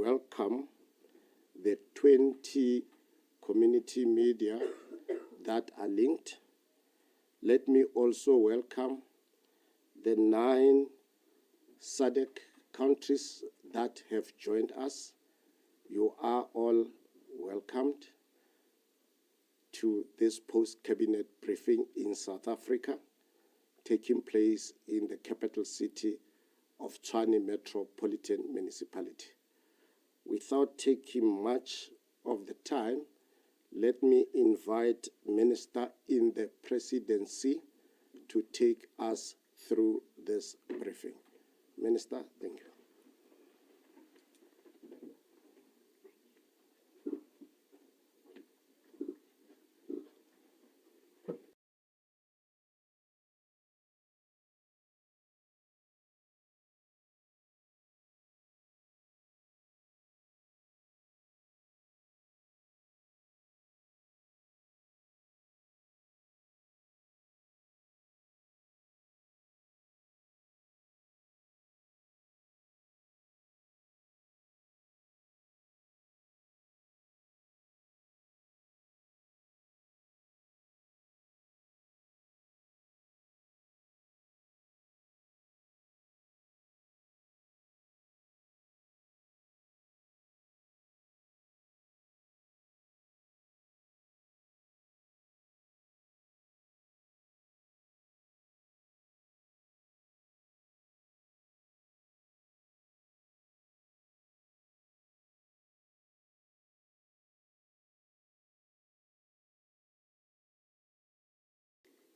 welcome the 20 community media that are linked. Let me also welcome the 9 SADC countries that have joined us. You are all welcomed to this post-cabinet briefing in South Africa, taking place in the capital city of Tshwane Metropolitan Municipality. Without taking much of the time, let me invite Minister in the Presidency to take us through this briefing. Minister, thank you.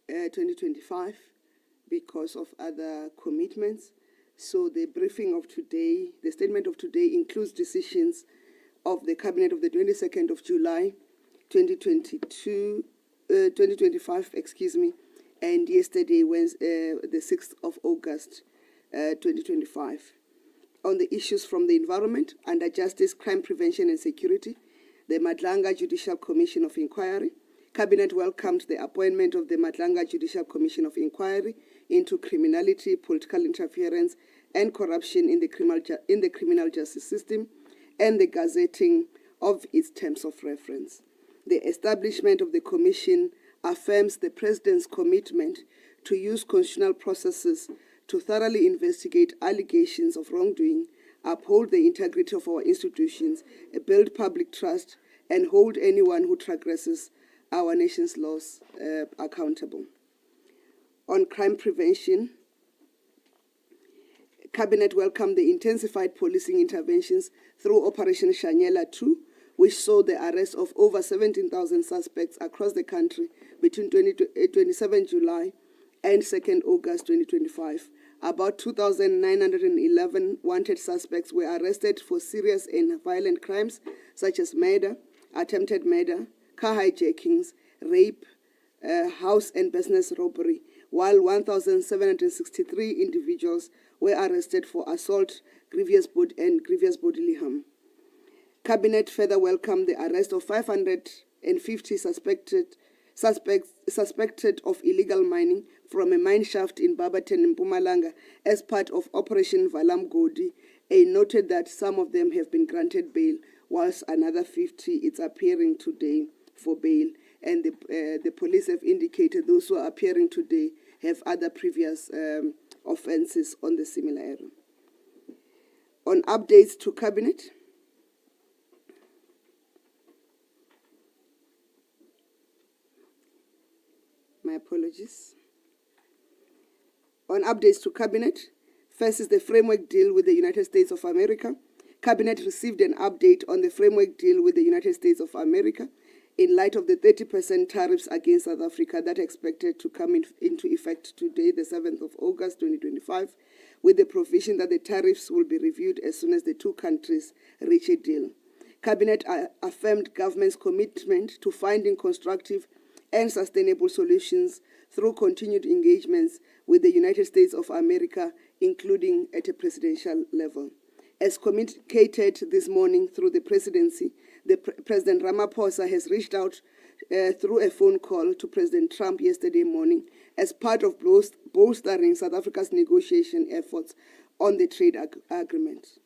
2025 because of other commitments. So the briefing of today, the statement of today includes decisions of the Cabinet of the 22nd of July, 2025, and yesterday, Wednesday, the 6th of August, 2025. On the issues from the environment, under Justice, Crime Prevention and Security, the Madlanga Judicial Commission of Inquiry. Cabinet welcomed the appointment of the Madlanga Judicial Commission of Inquiry into criminality, political interference, and corruption in the criminal justice system, and the gazetting of its terms of reference. The establishment of the Commission affirms the President's commitment to use constitutional processes to thoroughly investigate allegations of wrongdoing, uphold the integrity of our institutions, build public trust, and hold anyone who transgresses our nation's laws accountable. On crime prevention, Cabinet welcomed the intensified policing interventions through Operation Shanyela 2, which saw the arrest of over 17,000 suspects across the country between 27 July and 2nd August 2025. About 2,911 wanted suspects were arrested for serious and violent crimes such as murder, attempted murder, car hijackings, rape, house and business robbery, while 1,763 individuals were arrested for assault, grievous bodily harm. Cabinet further welcomed the arrest of 550 suspected of illegal mining from a mine shaft in Barberton in Mpumalanga as part of Operation Valam Godi, and noted that some of them have been granted bail, whilst another 50 is appearing today for bail. And the police have indicated those who are appearing today have other previous offences on the similar area. On updates to Cabinet, my apologies. On updates to Cabinet, first is the framework deal with the United States of America. Cabinet received an update on the framework deal with the United States of America in light of the 30% tariffs against South Africa that are expected to come into effect today, the 7th of August 2025, with the provision that the tariffs will be reviewed as soon as the two countries reach a deal. Cabinet affirmed government's commitment to finding constructive and sustainable solutions through continued engagements with the United States of America, including at a presidential level. As communicated this morning through the Presidency, President Ramaphosa has reached out through a phone call to President Trump yesterday morning as part of bolstering South Africa's negotiation efforts on the trade agreement.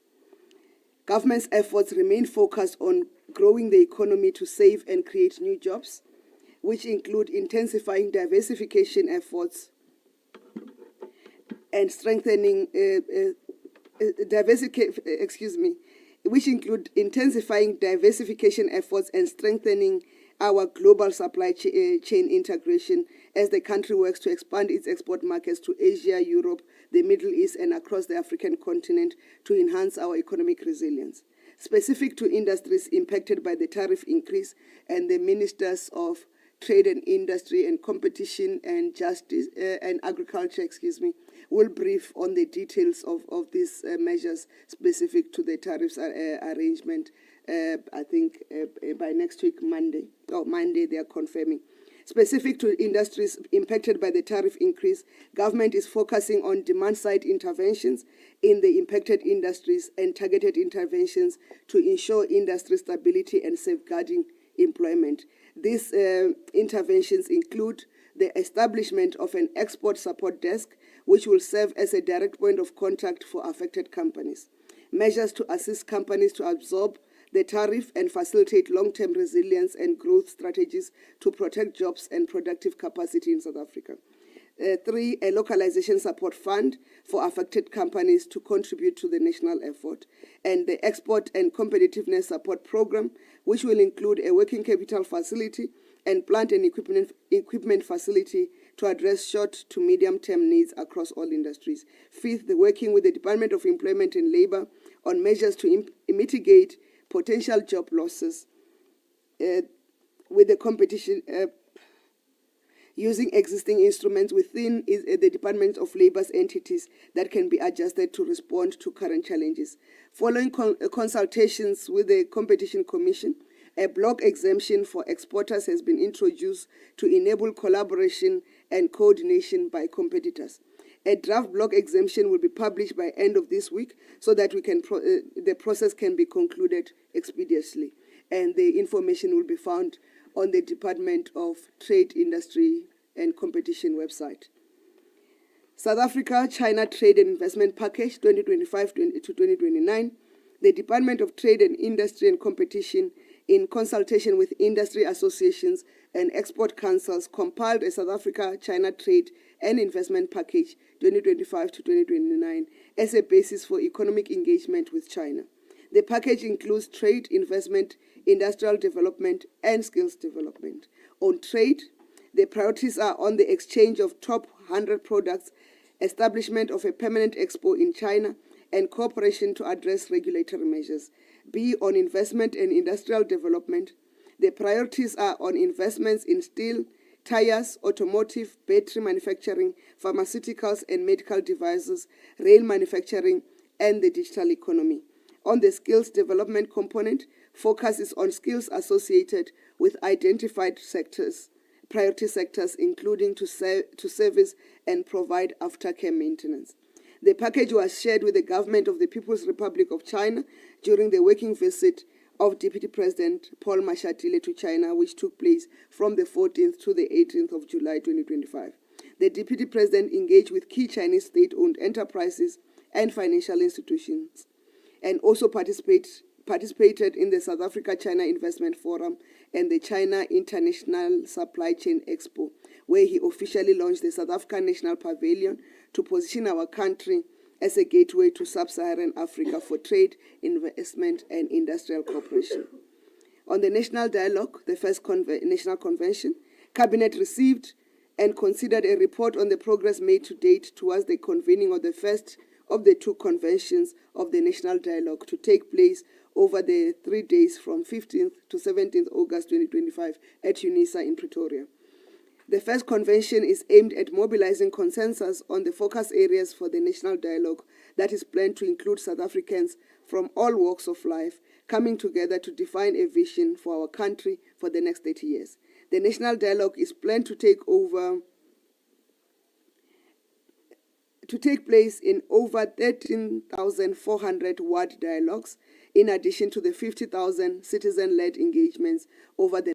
Government's efforts remain focused on growing the economy to save and create new jobs, which include intensifying diversification efforts and strengthening which include intensifying diversification efforts and strengthening our global supply chain integration as the country works to expand its export markets to Asia, Europe, the Middle East, and across the African continent to enhance our economic resilience. Specific to industries impacted by the tariff increase, and the Ministers of Trade and Industry and Competition and Justice and Agriculture, will brief on the details of these measures specific to the tariffs arrangement. I think by next week, Monday they are confirming. Specific to industries impacted by the tariff increase, government is focusing on demand-side interventions in the impacted industries and targeted interventions to ensure industry stability and safeguarding employment. These interventions include the establishment of an export support desk, which will serve as a direct point of contact for affected companies. Measures to assist companies to absorb the tariff and facilitate long-term resilience and growth strategies to protect jobs and productive capacity in South Africa. 3, a localization support fund for affected companies to contribute to the national effort. And the export and competitiveness support program, which will include a working capital facility and plant and equipment facility to address short to medium-term needs across all industries. 5th, the working with the Department of Employment and Labor on measures to mitigate potential job losses with the competition using existing instruments within the Department of Labor's entities that can be adjusted to respond to current challenges. Following consultations with the Competition Commission, a block exemption for exporters has been introduced to enable collaboration and coordination by competitors. A draft block exemption will be published by end of this week so that the process can be concluded expeditiously. And the information will be found on the Department of Trade, Industry and Competition website. South Africa-China Trade and Investment Package 2025 to 2029. The Department of Trade and Industry and Competition, in consultation with industry associations and export councils, compiled a South Africa-China Trade and Investment Package 2025 to 2029 as a basis for economic engagement with China. The package includes trade, investment, industrial development, and skills development. On trade, the priorities are on the exchange of top 100 products, establishment of a permanent expo in China, and cooperation to address regulatory measures. B, on investment and industrial development, the priorities are on investments in steel, tires, automotive, battery manufacturing, pharmaceuticals and medical devices, rail manufacturing, and the digital economy. On the skills development component, focus is on skills associated with identified sectors, priority sectors, including to service and provide aftercare maintenance. The package was shared with the government of the People's Republic of China during the working visit of Deputy President Paul Mashatile to China, which took place from the 14th to the 18th of July 2025. The Deputy President engaged with key Chinese state-owned enterprises and financial institutions, and also participated in the South Africa-China Investment Forum and the China International Supply Chain Expo, where he officially launched the South African National Pavilion to position our country as a gateway to sub-Saharan Africa for trade, investment, and industrial cooperation. On the national dialogue, the first national convention, Cabinet received and considered a report on the progress made to date towards the convening of the first of the 2 conventions of the national dialogue to take place over the 3 days from 15th to 17th August 2025 at UNISA in Pretoria. The first convention is aimed at mobilizing consensus on the focus areas for the national dialogue that is planned to include South Africans from all walks of life coming together to define a vision for our country for the next 30 years. The national dialogue is planned to take place in over 13,400 ward dialogues, in addition to the 50,000 citizen-led engagements over the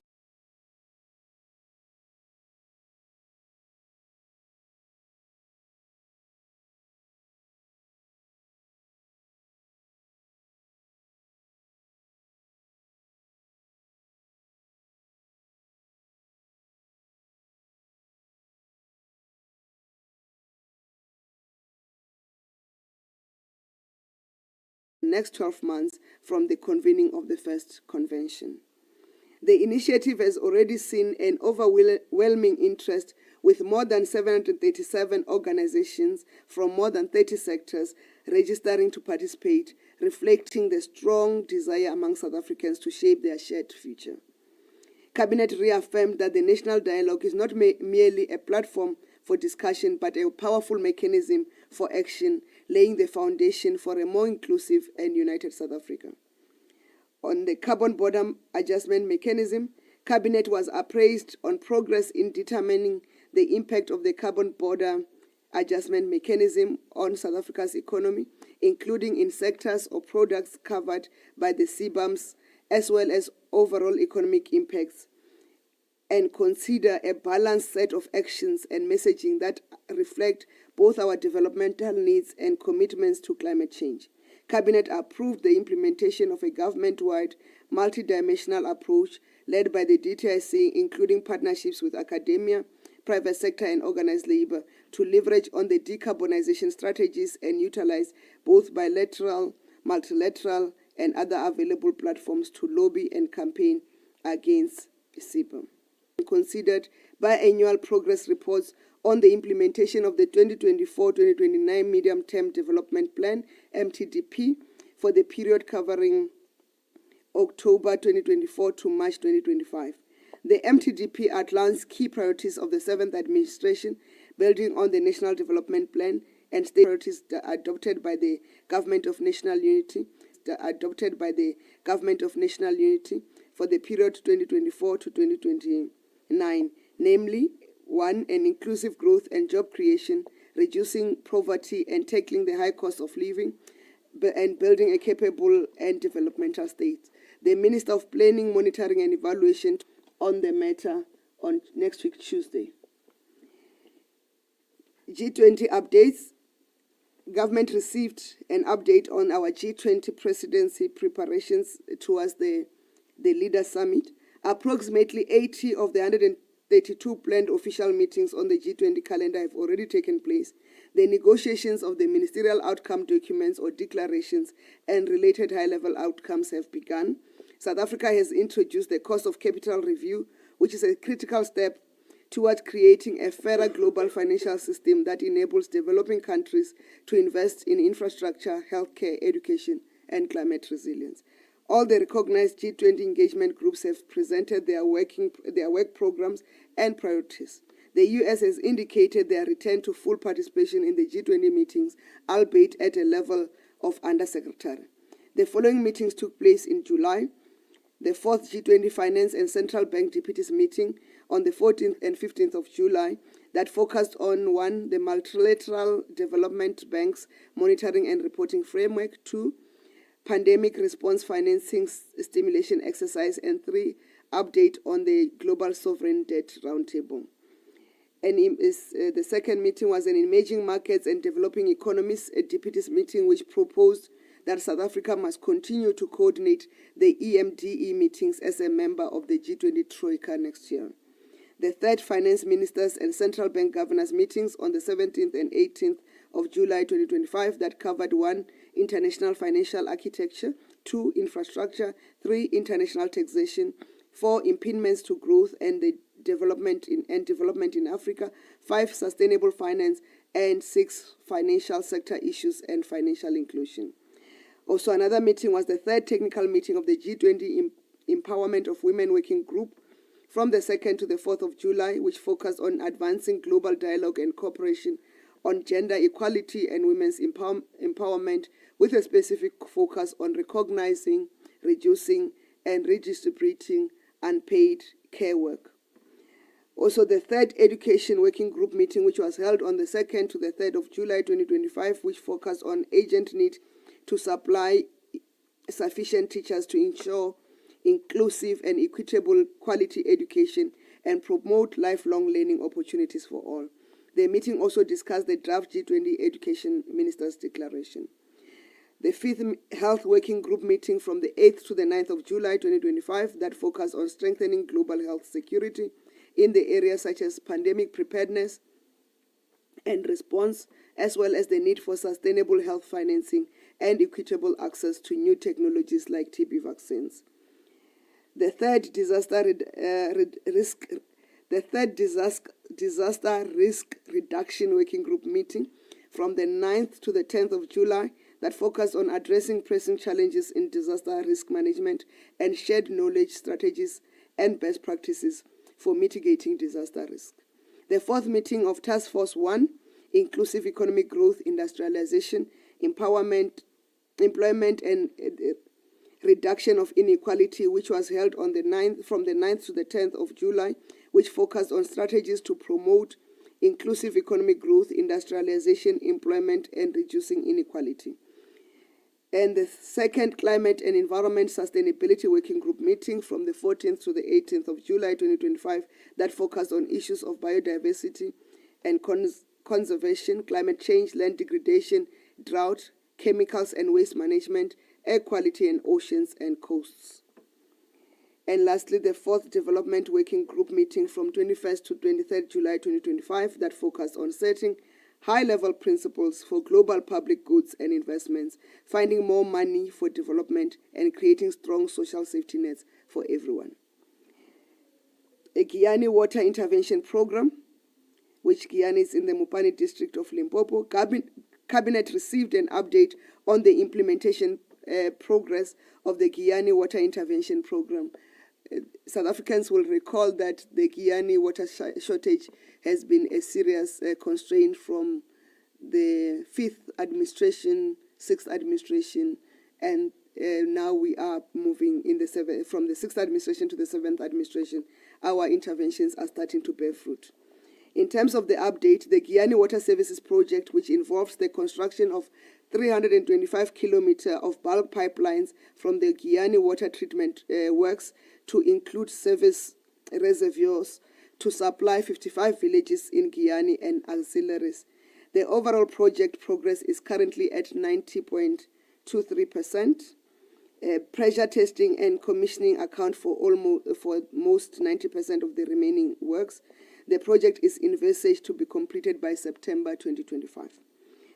next 12 months from the convening of the first convention. The initiative has already seen an overwhelming interest, with more than 737 organizations from more than 30 sectors registering to participate, reflecting the strong desire among South Africans to shape their shared future. Cabinet reaffirmed that the national dialogue is not merely a platform for discussion, but a powerful mechanism for action, laying the foundation for a more inclusive and united South Africa. On the carbon border adjustment mechanism, Cabinet was appraised on progress in determining the impact of the carbon border adjustment mechanism on South Africa's economy, including in sectors or products covered by the CBAMs, as well as overall economic impacts, and consider a balanced set of actions and messaging that reflect both our developmental needs and commitments to climate change. Cabinet approved the implementation of a government-wide, multidimensional approach led by the DTIC, including partnerships with academia, private sector and organized labor, to leverage on the decarbonization strategies and utilize both bilateral, multilateral, and other available platforms to lobby and campaign against CBAM. Considered biannual progress reports on the implementation of the 2024-2029 Medium-Term Development Plan, MTDP, for the period covering October 2024 to March 2025. The MTDP outlines key priorities of the 7th administration, building on the National Development Plan and state priorities adopted by the Government of National Unity, for the period 2024 to 2029, namely 1. An inclusive growth and job creation, reducing poverty and tackling the high cost of living, and building a capable and developmental state. The Minister of Planning, Monitoring and Evaluation on the matter on next week, Tuesday. G20 updates. Government received an update on our G20 presidency preparations towards the Leader Summit. Approximately 80 of the 132 planned official meetings on the G20 calendar have already taken place. The negotiations of the ministerial outcome documents or declarations and related high-level outcomes have begun. South Africa has introduced the cost of capital review, which is a critical step toward creating a fairer global financial system that enables developing countries to invest in infrastructure, healthcare, education, and climate resilience. All the recognized G20 engagement groups have presented their work programs and priorities. The U.S. has indicated their return to full participation in the G20 meetings, albeit at a level of undersecretary. The following meetings took place in July. The 4th G20 Finance and Central Bank Deputies meeting on the 14th and 15th of July that focused on 1. The multilateral development banks monitoring and reporting framework, 2. Pandemic response financing stimulation exercise, and 3. Update on the global sovereign debt roundtable. And the second meeting was an emerging markets and developing economies, a deputies meeting which proposed that South Africa must continue to coordinate the EMDE meetings as a member of the G20 Troika next year. The 3rd Finance Ministers and Central Bank Governors meetings on the 17th and 18th of July 2025 that covered 1. International financial architecture, 2. Infrastructure, 3. International taxation, 4. Impediments to growth and the development in Africa, 5. Sustainable finance, and 6. Financial sector issues and financial inclusion. Also, another meeting was the 3rd technical meeting of the G20 Empowerment of Women Working Group from the 2nd to the 4th of July, which focused on advancing global dialogue and cooperation on gender equality and women's empowerment, with a specific focus on recognizing, reducing, and redistributing unpaid care work. Also, the 3rd Education Working Group meeting, which was held on the 2nd to the 3rd of July 2025, which focused on urgent need to supply sufficient teachers to ensure inclusive and equitable quality education and promote lifelong learning opportunities for all. The meeting also discussed the draft G20 Education Ministers' Declaration. The 5th Health Working Group meeting from the 8th to the 9th of July 2025 that focused on strengthening global health security in the areas such as pandemic preparedness and response, as well as the need for sustainable health financing and equitable access to new technologies like TB vaccines. The third disaster risk reduction working group meeting from the 9th to the 10th of July that focused on addressing pressing challenges in disaster risk management and shared knowledge, strategies, and best practices for mitigating disaster risk. The fourth meeting of Task Force 1, Inclusive Economic Growth, Industrialization, Empowerment, Employment, and Reduction of Inequality, which was held on from the 9th to the 10th of July, which focused on strategies to promote inclusive economic growth, industrialization, employment, and reducing inequality. And the second Climate and Environment Sustainability Working Group meeting from the 14th to the 18th of July 2025 that focused on issues of biodiversity and conservation, climate change, land degradation, drought, chemicals and waste management, air quality in oceans and coasts. And lastly, the fourth Development Working Group meeting from 21st to 23rd July 2025 that focused on setting high-level principles for global public goods and investments, finding more money for development, and creating strong social safety nets for everyone. A Giyani Water Intervention Program, which Giyani is in the Mupani district of Limpopo. Cabinet received an update on the implementation progress of the Giyani Water Intervention Program. South Africans will recall that the Giyani water shortage has been a serious constraint from the 5th administration, 6th administration, and now we are moving from the 6th administration to the 7th administration. Our interventions are starting to bear fruit. In terms of the update, the Giyani Water Services Project, which involves the construction of 325 kilometers of bulk pipelines from the Giyani Water Treatment Works to include service reservoirs to supply 55 villages in Giyani and auxiliaries. The overall project progress is currently at 90.23%. Pressure testing and commissioning account for most 90% of the remaining works. The project is envisaged to be completed by September 2025.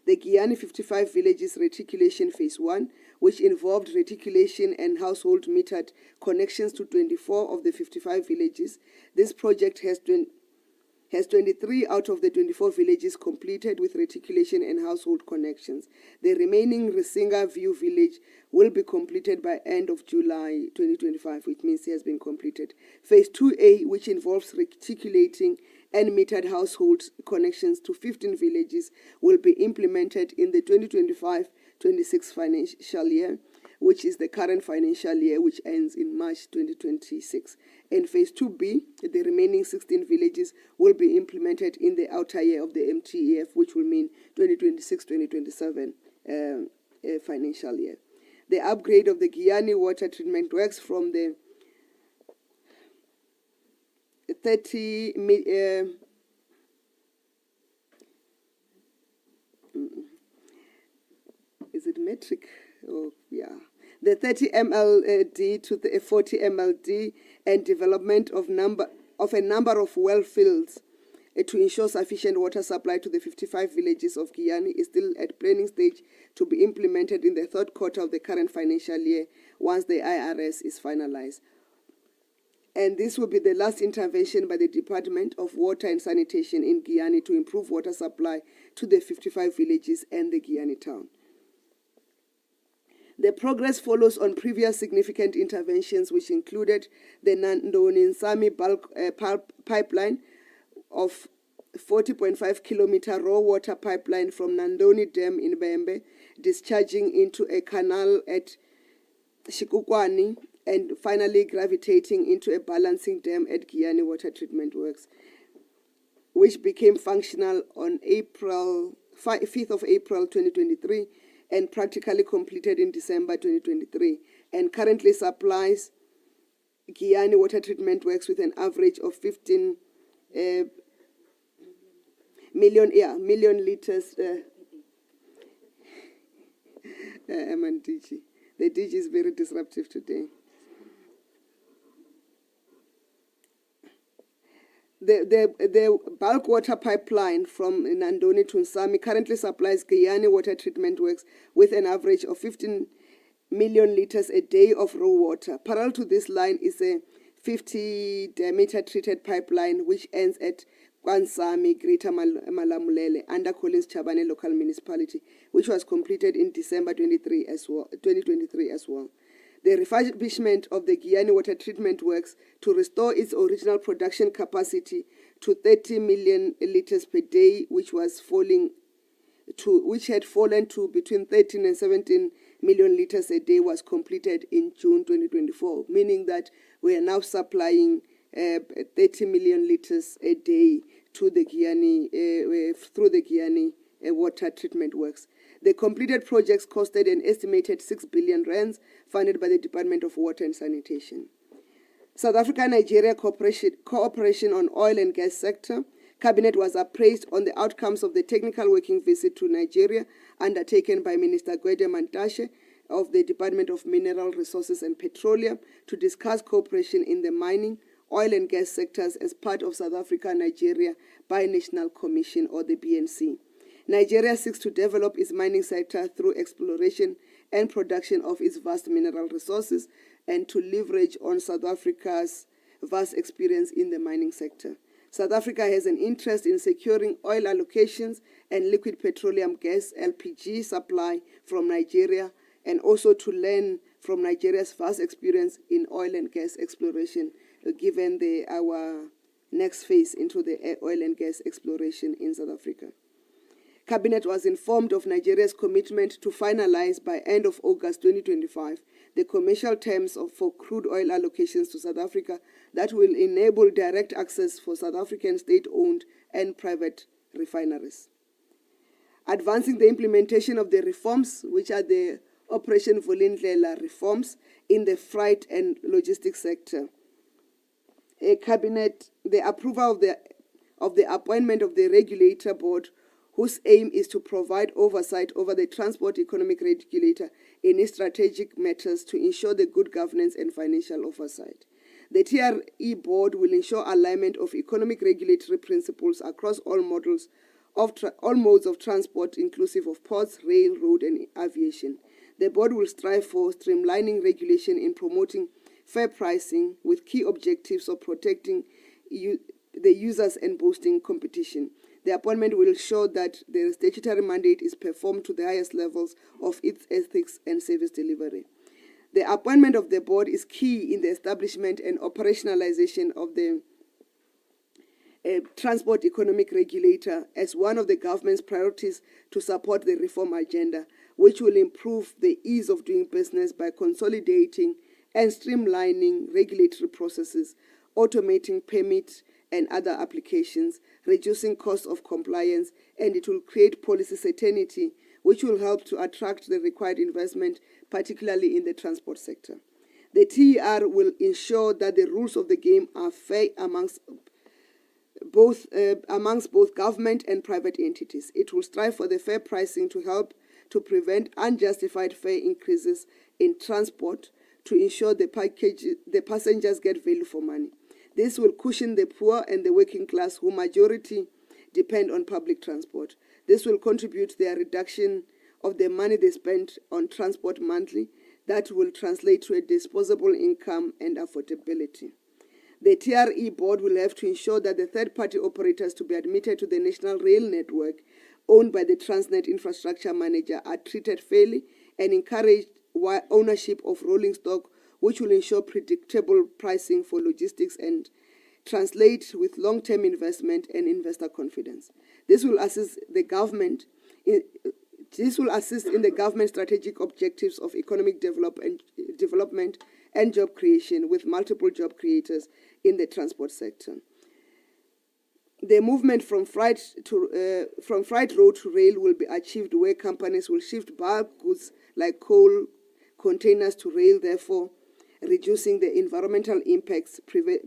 The Giyani 55 Villages Reticulation Phase 1, which involved reticulation and household metered connections to 24 of the 55 villages. This project has 23 out of the 24 villages completed with reticulation and household connections. The remaining Risinga View village will be completed by end of July 2025, which means it has been completed. Phase 2A, which involves reticulating and metered household connections to 15 villages, will be implemented in the 2025-26 financial year, which is the current financial year, which ends in March 2026. In Phase 2B, the remaining 16 villages will be implemented in the outer year of the MTEF, which will mean 2026-2027 financial year. The upgrade of the Giyani Water Treatment Works from the 30 is it metric? Oh, yeah. The 30 MLD to the 40 MLD and development of a number of well fields to ensure sufficient water supply to the 55 villages of Giyani is still at planning stage to be implemented in the third quarter of the current financial year once the IRS is finalized. And this will be the last intervention by the Department of Water and Sanitation in Giyani to improve water supply to the 55 villages and the Giyani town. The progress follows on previous significant interventions, which included the Nandoni-Nsami bulk pipeline of 40.5 kilometer raw water pipeline from Nandoni Dam in Bembe, discharging into a canal at Shikukwani, and finally gravitating into a balancing dam at Giyani Water Treatment Works, which became functional on 5th of April 2023 and practically completed in December 2023, and currently supplies Giyani Water Treatment Works with an average of 15 million liters. DG. The DG is very disruptive today. The bulk water pipeline from Nandoni to Nsami currently supplies Guyana water treatment works with an average of 15 million liters a day of raw water. Parallel to this line is a 50 diameter treated pipeline which ends at Kwansami, Greater Malamulele, under Collins Chabane local municipality, which was completed in December 2023 as well. The refurbishment of the Guyana water treatment works to restore its original production capacity to 30 million liters per day, which had fallen to between 13 and 17 million liters a day, was completed in June 2024, meaning that we are now supplying 30 million liters a day to the Guyana through the Guyana water treatment works. The completed projects costed an estimated 6 billion rands, funded by the Department of Water and Sanitation. South Africa-Nigeria cooperation on oil and gas sector. Cabinet was appraised on the outcomes of the technical working visit to Nigeria undertaken by Minister Gwede Mantashe of the Department of Mineral Resources and Petroleum to discuss cooperation in the mining, oil and gas sectors as part of South Africa-Nigeria Binational Commission, or the BNC. Nigeria seeks to develop its mining sector through exploration and production of its vast mineral resources and to leverage on South Africa's vast experience in the mining sector. South Africa has an interest in securing oil allocations and liquid petroleum gas (LPG) supply from Nigeria, and also to learn from Nigeria's vast experience in oil and gas exploration, given our next phase into the oil and gas exploration in South Africa. Cabinet was informed of Nigeria's commitment to finalize by end of August 2025 the commercial terms for crude oil allocations to South Africa that will enable direct access for South African state-owned and private refineries. Advancing the implementation of the reforms, which are the Operation Vulindlela reforms in the freight and logistics sector. Cabinet, the approval of the appointment of the regulator board, whose aim is to provide oversight over the transport economic regulator in its strategic matters to ensure the good governance and financial oversight. The TRE board will ensure alignment of economic regulatory principles across all modes of transport, inclusive of ports, rail, road, and aviation. The board will strive for streamlining regulation in promoting fair pricing with key objectives of protecting the users and boosting competition. The appointment will ensure that the statutory mandate is performed to the highest levels of its ethics and service delivery. The appointment of the board is key in the establishment and operationalization of the transport economic regulator as one of the government's priorities to support the reform agenda, which will improve the ease of doing business by consolidating and streamlining regulatory processes, automating permit and other applications, reducing costs of compliance, and it will create policy certainty, which will help to attract the required investment, particularly in the transport sector. The TER will ensure that the rules of the game are fair amongst both government and private entities. It will strive for the fair pricing to help to prevent unjustified fare increases in transport, to ensure the passengers get value for money. This will cushion the poor and the working class, who majority depend on public transport. This will contribute to the reduction of the money they spend on transport monthly. That will translate to a disposable income and affordability. The TRE board will have to ensure that the third-party operators to be admitted to the national rail network owned by the Transnet infrastructure manager are treated fairly and encourage ownership of rolling stock, which will ensure predictable pricing for logistics and translate with long-term investment and investor confidence. This will assist the government. This will assist in the government's strategic objectives of economic development and job creation, with multiple job creators in the transport sector. The movement from freight road to rail will be achieved where companies will shift bulk goods like coal containers to rail, therefore reducing the environmental impacts,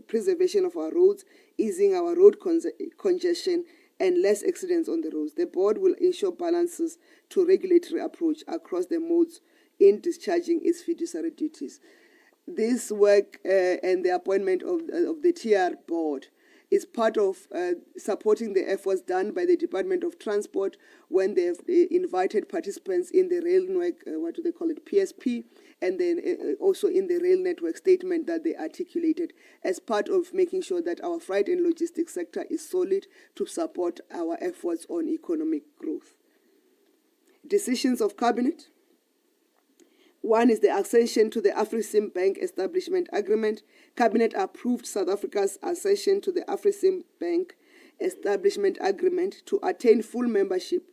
preservation of our roads, easing our road congestion, and less accidents on the roads. The board will ensure balances to regulatory approach across the modes in discharging its fiduciary duties. This work and the appointment of the TR board is part of supporting the efforts done by the Department of Transport when they've invited participants in the rail network, what do they call it, PSP, and then also in the rail network statement that they articulated as part of making sure that our freight and logistics sector is solid to support our efforts on economic growth. Decisions of Cabinet. One is the accession to the Afreximbank Establishment Agreement. Cabinet approved South Africa's accession to the Afreximbank Establishment Agreement to attain full membership,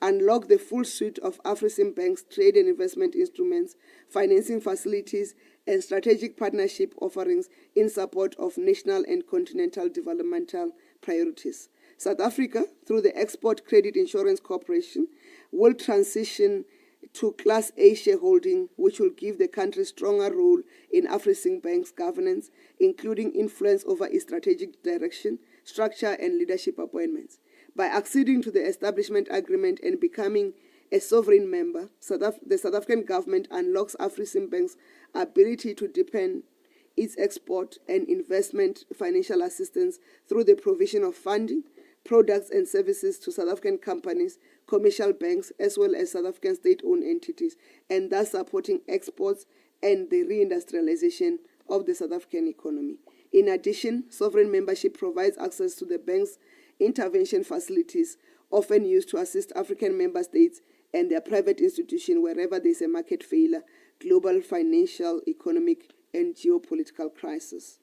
unlock the full suite of Afreximbank's trade and investment instruments, financing facilities, and strategic partnership offerings in support of national and continental developmental priorities. South Africa, through the Export Credit Insurance Corporation, will transition to Class A shareholding, which will give the country stronger role in Afreximbank's governance, including influence over its strategic direction, structure, and leadership appointments. By acceding to the establishment agreement and becoming a sovereign member, the South African government unlocks Afreximbank's ability to deepen its export and investment financial assistance through the provision of funding, products and services to South African companies, commercial banks, as well as South African state-owned entities, and thus supporting exports and the reindustrialization of the South African economy. In addition, sovereign membership provides access to the bank's intervention facilities, often used to assist African member states and their private institutions wherever there is a market failure, global financial, economic, and geopolitical crisis.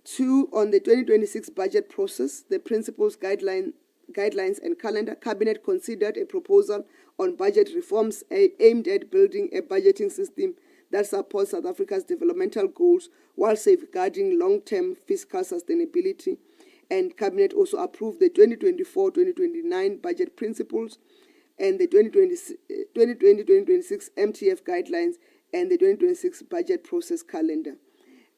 2, on the 2026 budget process, the principles, guidelines, and calendar. Cabinet considered a proposal on budget reforms aimed at building a budgeting system that supports South Africa's developmental goals while safeguarding long-term fiscal sustainability. And Cabinet also approved the 2024-2029 budget principles and the 2020-2026 MTF guidelines and the 2026 budget process calendar.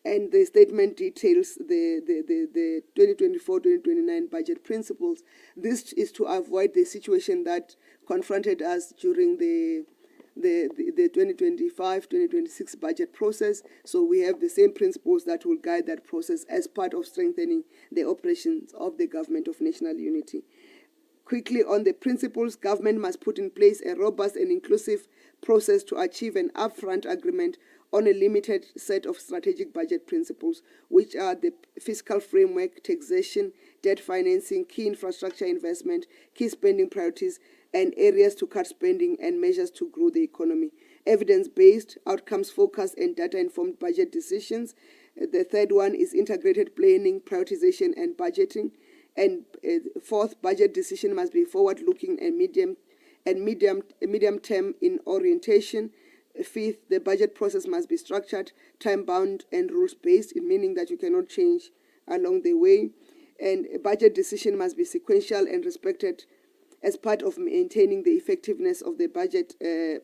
And the statement details the 2024-2029 budget principles. This is to avoid the situation that confronted us during the 2025-2026 budget process. So we have the same principles that will guide that process as part of strengthening the operations of the Government of National Unity. Quickly on the principles, government must put in place a robust and inclusive process to achieve an upfront agreement on a limited set of strategic budget principles, which are the fiscal framework, taxation, debt financing, key infrastructure investment, key spending priorities, and areas to cut spending and measures to grow the economy. Evidence-based, outcomes-focused, and data-informed budget decisions. The third one is integrated planning, prioritization, and budgeting. And fourth, budget decision must be forward-looking and medium-term in orientation. Fifth, the budget process must be structured, time-bound, and rules-based, meaning that you cannot change along the way. And a budget decision must be sequential and respected as part of maintaining the effectiveness of the budget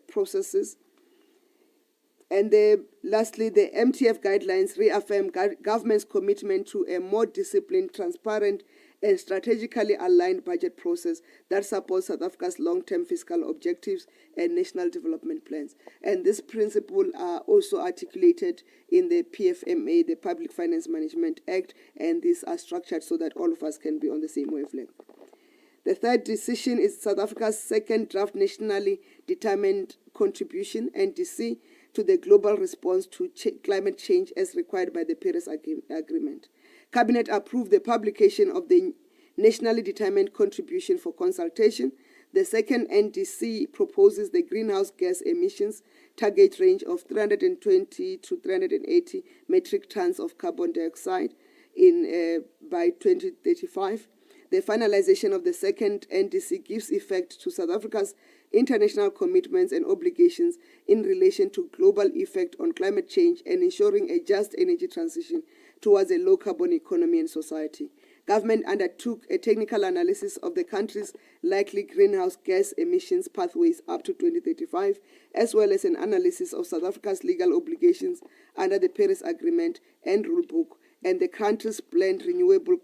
processes. And lastly, the MTF guidelines reaffirm government's commitment to a more disciplined, transparent, and strategically aligned budget process that supports South Africa's long-term fiscal objectives and national development plans. And this principle are also articulated in the PFMA, the Public Finance Management Act, and these are structured so that all of us can be on the same wavelength. The third decision is South Africa's second draft nationally determined contribution, NDC, to the global response to climate change as required by the Paris Agreement. Cabinet approved the publication of the nationally determined contribution for consultation. The second NDC proposes the greenhouse gas emissions target range of 320 to 380 metric tons of carbon dioxide by 2035. The finalization of the second NDC gives effect to South Africa's international commitments and obligations in relation to global effect on climate change and ensuring a just energy transition towards a low-carbon economy and society. Government undertook a technical analysis of the country's likely greenhouse gas emissions pathways up to 2035, as well as an analysis of South Africa's legal obligations under the Paris Agreement and Rulebook, and the country's planned renewable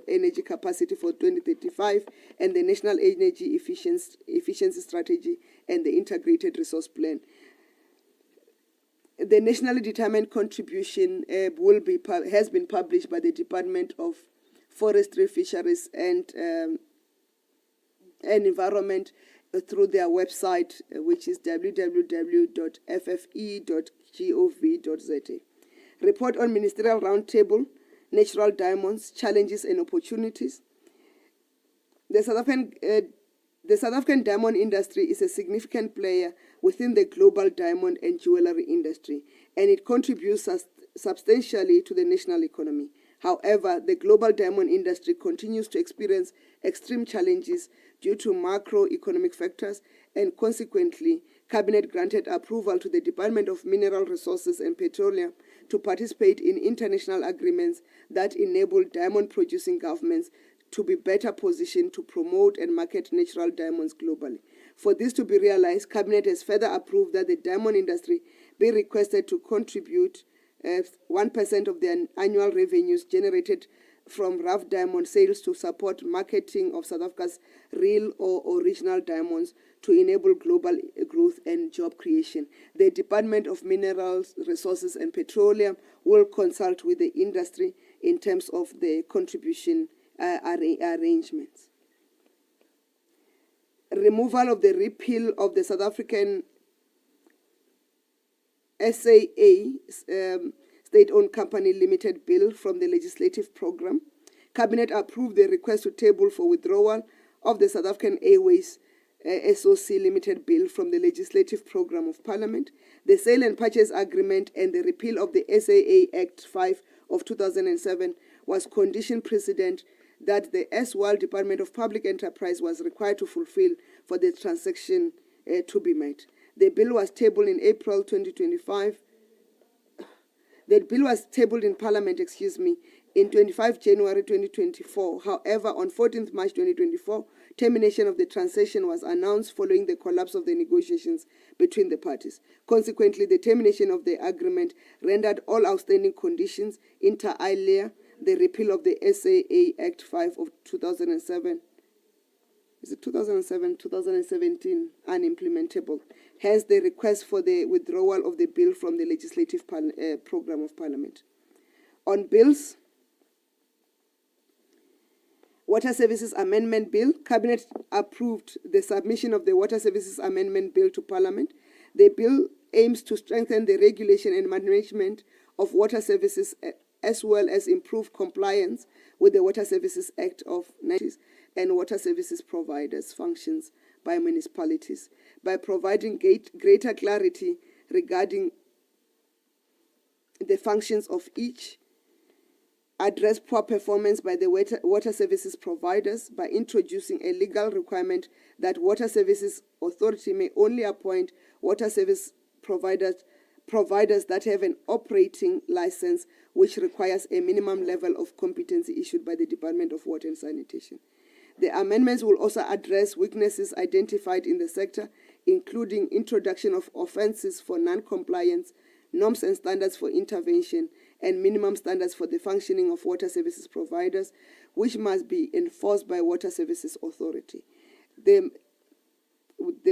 energy capacity for 2035, and the National Energy Efficiency Strategy, and the Integrated Resource Plan. The nationally determined contribution has been published by the Department of Forestry, Fisheries and Environment through their website, which is www.ppe.gov.za. Report on Ministerial Roundtable, Natural Diamonds, Challenges and Opportunities. The South African diamond industry is a significant player within the global diamond and jewelry industry, and it contributes substantially to the national economy. However, the global diamond industry continues to experience extreme challenges due to macroeconomic factors, and consequently, Cabinet granted approval to the Department of Mineral Resources and Petroleum to participate in international agreements that enable diamond-producing governments to be better positioned to promote and market natural diamonds globally. For this to be realized, Cabinet has further approved that the diamond industry be requested to contribute 1% of their annual revenues generated from rough diamond sales to support marketing of South Africa's real or original diamonds to enable global growth and job creation. The Department of Minerals, Resources and Petroleum will consult with the industry in terms of the contribution arrangements. Removal of the repeal of the South African SAA, State-Owned Company Limited Bill from the legislative program. Cabinet approved the request to table for withdrawal of the South African Airways SOC Limited Bill from the legislative program of Parliament. The Sale and Purchase Agreement and the repeal of the SAA Act 5 of 2007 was condition precedent that the SWAL Department of Public Enterprise was required to fulfill for the transaction to be met. The bill was tabled in April 2025. The bill was tabled in Parliament, in 25 January 2024. However, on 14th March 2024, termination of the transaction was announced following the collapse of the negotiations between the parties. Consequently, the termination of the agreement rendered all outstanding conditions inter alia, the repeal of the SAA Act 5 of 2007, 2017, unimplementable. Hence, the request for the withdrawal of the bill from the legislative program of Parliament. On bills, Water Services Amendment Bill, Cabinet approved the submission of the Water Services Amendment Bill to Parliament. The bill aims to strengthen the regulation and management of water services as well as improve compliance with the Water Services Act of 1990s and water services providers' functions by municipalities by providing greater clarity regarding the functions of each, address poor performance by the water services providers by introducing a legal requirement that Water Services Authority may only appoint water service providers that have an operating license which requires a minimum level of competency issued by the Department of Water and Sanitation. The amendments will also address weaknesses identified in the sector, including introduction of offenses for non-compliance, norms and standards for intervention, and minimum standards for the functioning of water services providers, which must be enforced by Water Services Authority. They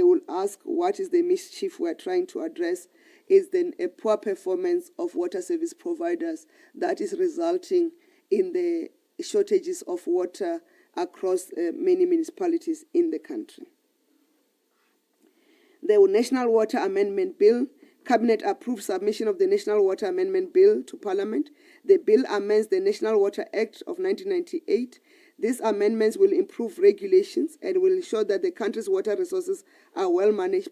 will ask, what is the mischief we are trying to address? Is then a poor performance of water service providers that is resulting in the shortages of water across many municipalities in the country. The National Water Amendment Bill, Cabinet approved submission of the National Water Amendment Bill to Parliament. The bill amends the National Water Act of 1998. These amendments will improve regulations and will ensure that the country's water resources are well managed,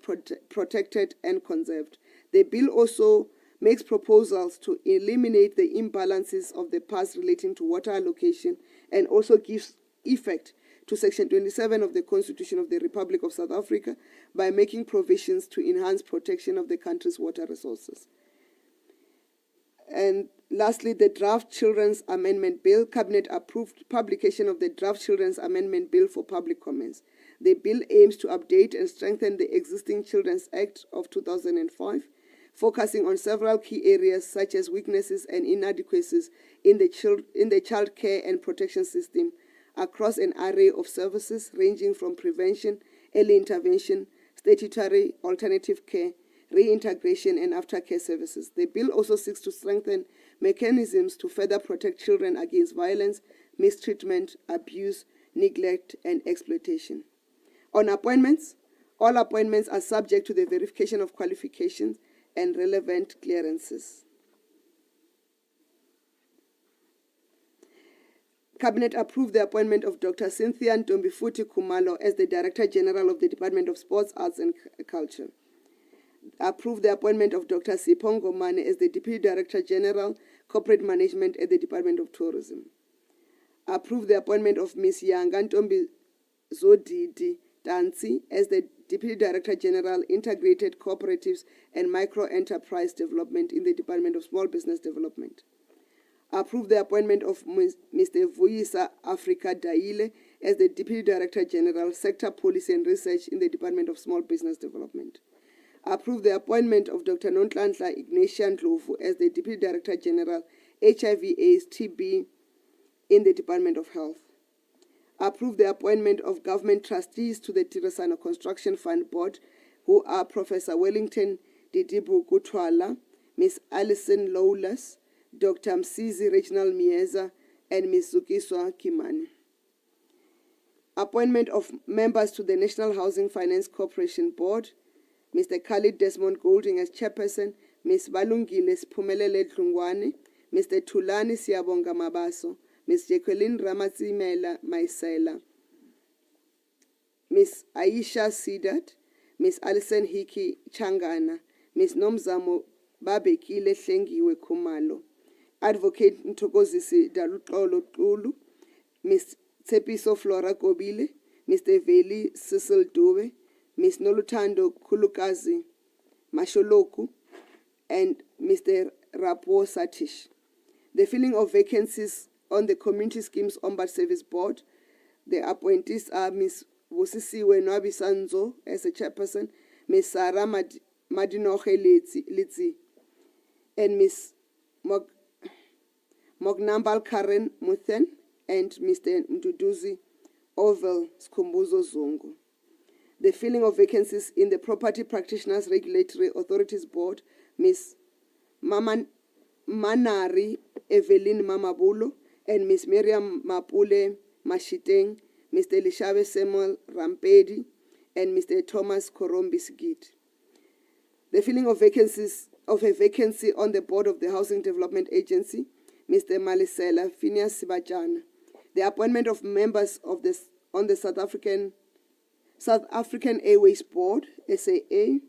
protected, and conserved. The bill also makes proposals to eliminate the imbalances of the past relating to water allocation and also gives effect to Section 27 of the Constitution of the Republic of South Africa by making provisions to enhance protection of the country's water resources. And lastly, the Draft Children's Amendment Bill. Cabinet approved publication of the Draft Children's Amendment Bill for public comments. The bill aims to update and strengthen the existing Children's Act of 2005, focusing on several key areas such as weaknesses and inadequacies in the child care and protection system across an array of services ranging from prevention, early intervention, statutory alternative care, reintegration, and aftercare services. The bill also seeks to strengthen mechanisms to further protect children against violence, mistreatment, abuse, neglect, and exploitation. On appointments, all appointments are subject to the verification of qualifications and relevant clearances. Cabinet approved the appointment of Dr. Cynthia Ntombifuthi Khumalo as the Director General of the Department of Sports, Arts and Culture. Approved the appointment of Dr. Sipho Ngomane as the Deputy Director General, Corporate Management at the Department of Tourism. Approved the appointment of Ms. Yanga Ntombizodidi Tansi as the Deputy Director General, Integrated Cooperatives and Micro-Enterprise Development in the Department of Small Business Development. Approved the appointment of Mr. Vuyisa Africa Daile as the Deputy Director General, Sector Policy and Research in the Department of Small Business Development. Approved the appointment of Dr. Nonhlanhla Ignatia Ndlovu as the Deputy Director General, HIV/AIDS, TB in the Department of Health. Approved the appointment of government trustees to the Tirisano Construction Fund Board, who are Professor Wellington Didibu Gutwala, Ms. Alison Lawless, Dr. Msizi Reginald Mieza, and Ms. Zukiswa Kimani. Appointment of members to the National Housing Finance Corporation Board, Mr. Khalid Desmond Golding as Chairperson, Ms. Balungile Siphumelele Dlungwane, Mr. Tulani Siyabonga Mabaso, Ms. Jacqueline Ramatsimela Maisela, Ms. Aisha Sidat, Ms. Alison Hiki Changana, Ms. Nomzamo Babekile Hlengiwe Khumalo, Advocate Nthokozisi Daluxolo Xulu, Ms. Tsepiso Flora Kobile, Mr. Veli Cecil Dube, Ms. Noluthando Khulukazi Masholoku, and Mr. Rapo Satish. The filling of vacancies on the Community Schemes Ombud Service Board, the appointees are Ms. Vusisiwe Nwabi Sanzo as a chairperson, Ms. Sarah Madinoche Litsi, and Ms. Mognambal Karen Muthen, and Mr. Nduduzi Ovel Skumbuzo Zungu. The filling of vacancies in the Property Practitioners Regulatory Authorities Board, Ms. Manari Evelyn Mamabulo, and Ms. Miriam Mapule Mashiteng, Mr. Lishabe Samuel Rampedi, and Mr. Thomas Korombi Sigit. The filling of a vacancy on the board of the Housing Development Agency, Mr. Malisela Phineas Sibajana. The appointment of members of on the South African Airways Board, SAA.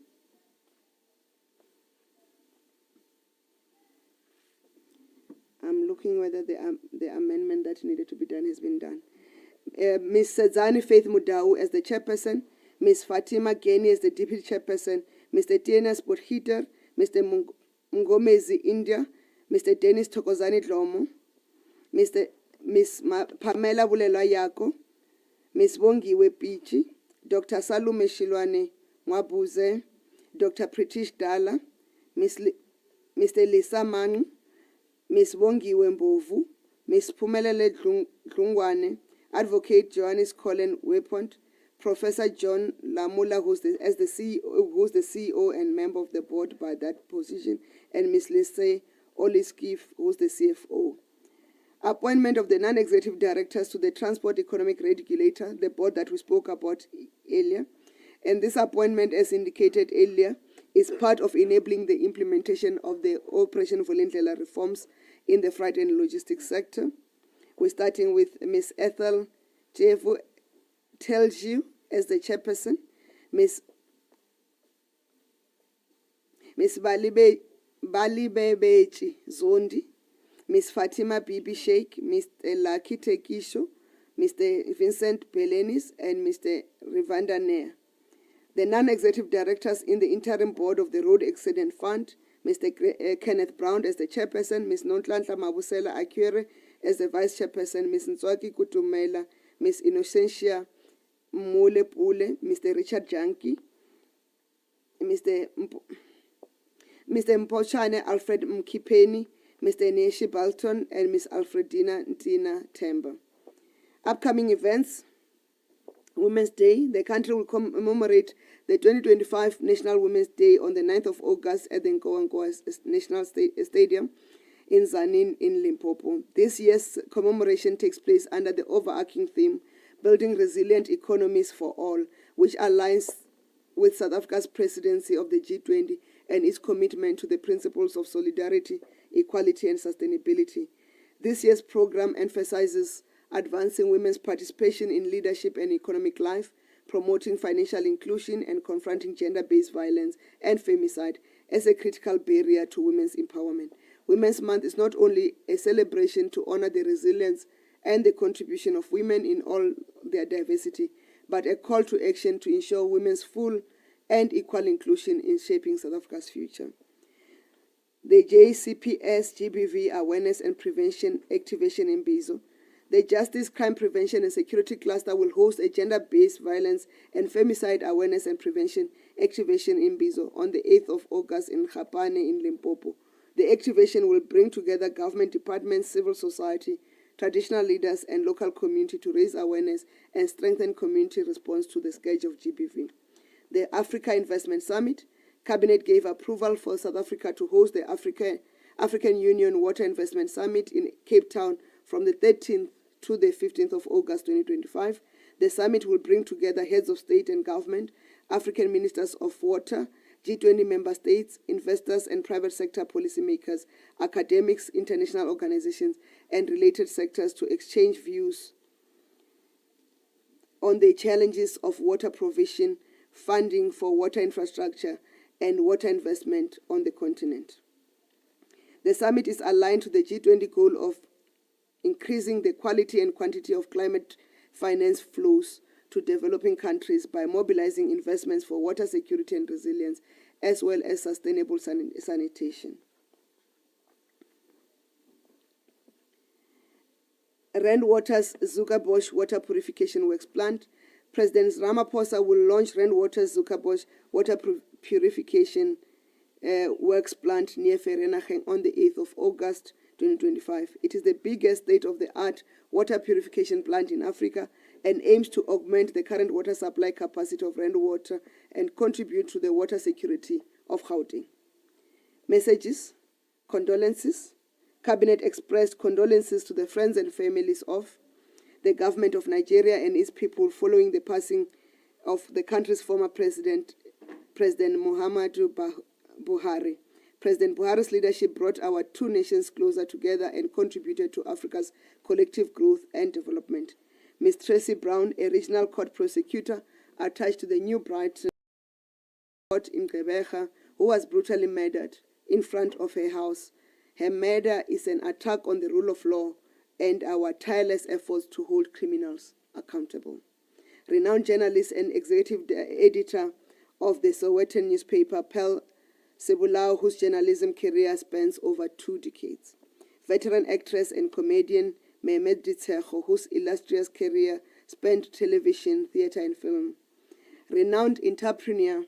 I'm looking whether the amendment that needed to be done has been done. Ms. Sedzani Faith Mudau as the chairperson, Ms. Fatima Geni as the deputy chairperson, Mr. Tienas Bodhiter, Mr. Mngomezi India, Mr. Dennis Thokozani Dlomo, Ms. Pamela Bulelwa Yako, Ms. Bongiwe Pichi, Dr. Salume Shilwane Mwabuze, Dr. Pritish Dala, Mr. Lisa Mangu, Ms. Bongiwe Mbovu, Ms. Phumelele Dlungwane, Advocate Johannes Colin Wepont, Professor John Lamula, who's the CEO and member of the board by that position, and Ms. Lise Oliskif, who's the CFO. Appointment of the non-executive directors to the Transport Economic Regulator, the board that we spoke about earlier. And this appointment, as indicated earlier, is part of enabling the implementation of the Operation Vulindlela reforms in the freight and logistics sector. We're starting with Ms. Ethel Jevu Telju as the chairperson, Ms. Balibebechi Zondi, Ms. Fatima Bibi Sheikh, Mr. Lucky Tekisho, Mr. Vincent Belenis, and Mr. Rivanda Nair. The non-executive directors in the interim board of the Road Accident Fund, Mr. Kenneth Brown as the chairperson, Ms. Nonhlanhla Mabusela Akwere as the vice chairperson, Ms. Ntswaki Kutumela, Ms. Innocentia Mule Pule, Mr. Richard Janki, Mr. Mpochane Alfred Mkipeni, Mr. Neshi Balton, and Ms. Alfredina Ntina Temba. Upcoming events. Women's Day. The country will commemorate the 2025 National Women's Day on the 9th of August at the Nkowankowa National Stadium in Zanin in Limpopo. This year's commemoration takes place under the overarching theme, Building Resilient Economies for All, which aligns with South Africa's presidency of the G20 and its commitment to the principles of solidarity, equality, and sustainability. This year's program emphasizes advancing women's participation in leadership and economic life, promoting financial inclusion, and confronting gender-based violence and femicide as a critical barrier to women's empowerment. Women's Month is not only a celebration to honor the resilience and the contribution of women in all their diversity, but a call to action to ensure women's full and equal inclusion in shaping South Africa's future. The JCPS GBV Awareness and Prevention Activation in Mbizo. The Justice, Crime Prevention and Security Cluster will host a gender-based violence and femicide awareness and prevention activation in Mbizo on the 8th of August in Gapane in Limpopo. The activation will bring together government departments, civil society, traditional leaders, and local community to raise awareness and strengthen community response to the scourge of GBV. The Africa Investment Summit. Cabinet gave approval for South Africa to host the African Union Water Investment Summit in Cape Town from the 13th to the 15th of August 2025. The summit will bring together heads of state and government, African ministers of water, G20 member states, investors and private sector policymakers, academics, international organizations, and related sectors to exchange views on the challenges of water provision, funding for water infrastructure, and water investment on the continent. The summit is aligned to the G20 goal of increasing the quality and quantity of climate finance flows to developing countries by mobilizing investments for water security and resilience, as well as sustainable sanitation. Rand Water's Zuckerbosch water purification works plant. President Ramaphosa will launch Rand Water's Zuckerbosch water purification works plant near Vereeniging on the 8th of August 2025. It is the biggest state-of-the-art water purification plant in Africa and aims to augment the current water supply capacity of Rand Water and contribute to the water security of Gauteng. Messages, condolences. Cabinet expressed condolences to the friends and families of the government of Nigeria and its people following the passing of the country's former president, President Muhammadu Buhari. President Buhari's leadership brought our two nations closer together and contributed to Africa's collective growth and development. Ms. Tracy Brown, a regional court prosecutor attached to the New Brighton court in Gqeberha, who was brutally murdered in front of her house. Her murder is an attack on the rule of law and our tireless efforts to hold criminals accountable. Renowned journalist and executive editor of the Sowetan newspaper, Pearl Sebulao, whose journalism career spans over 2 decades. Veteran actress and comedian Mehmet Ditsecho, whose illustrious career spanned television, theater, and film. Renowned entrepreneur,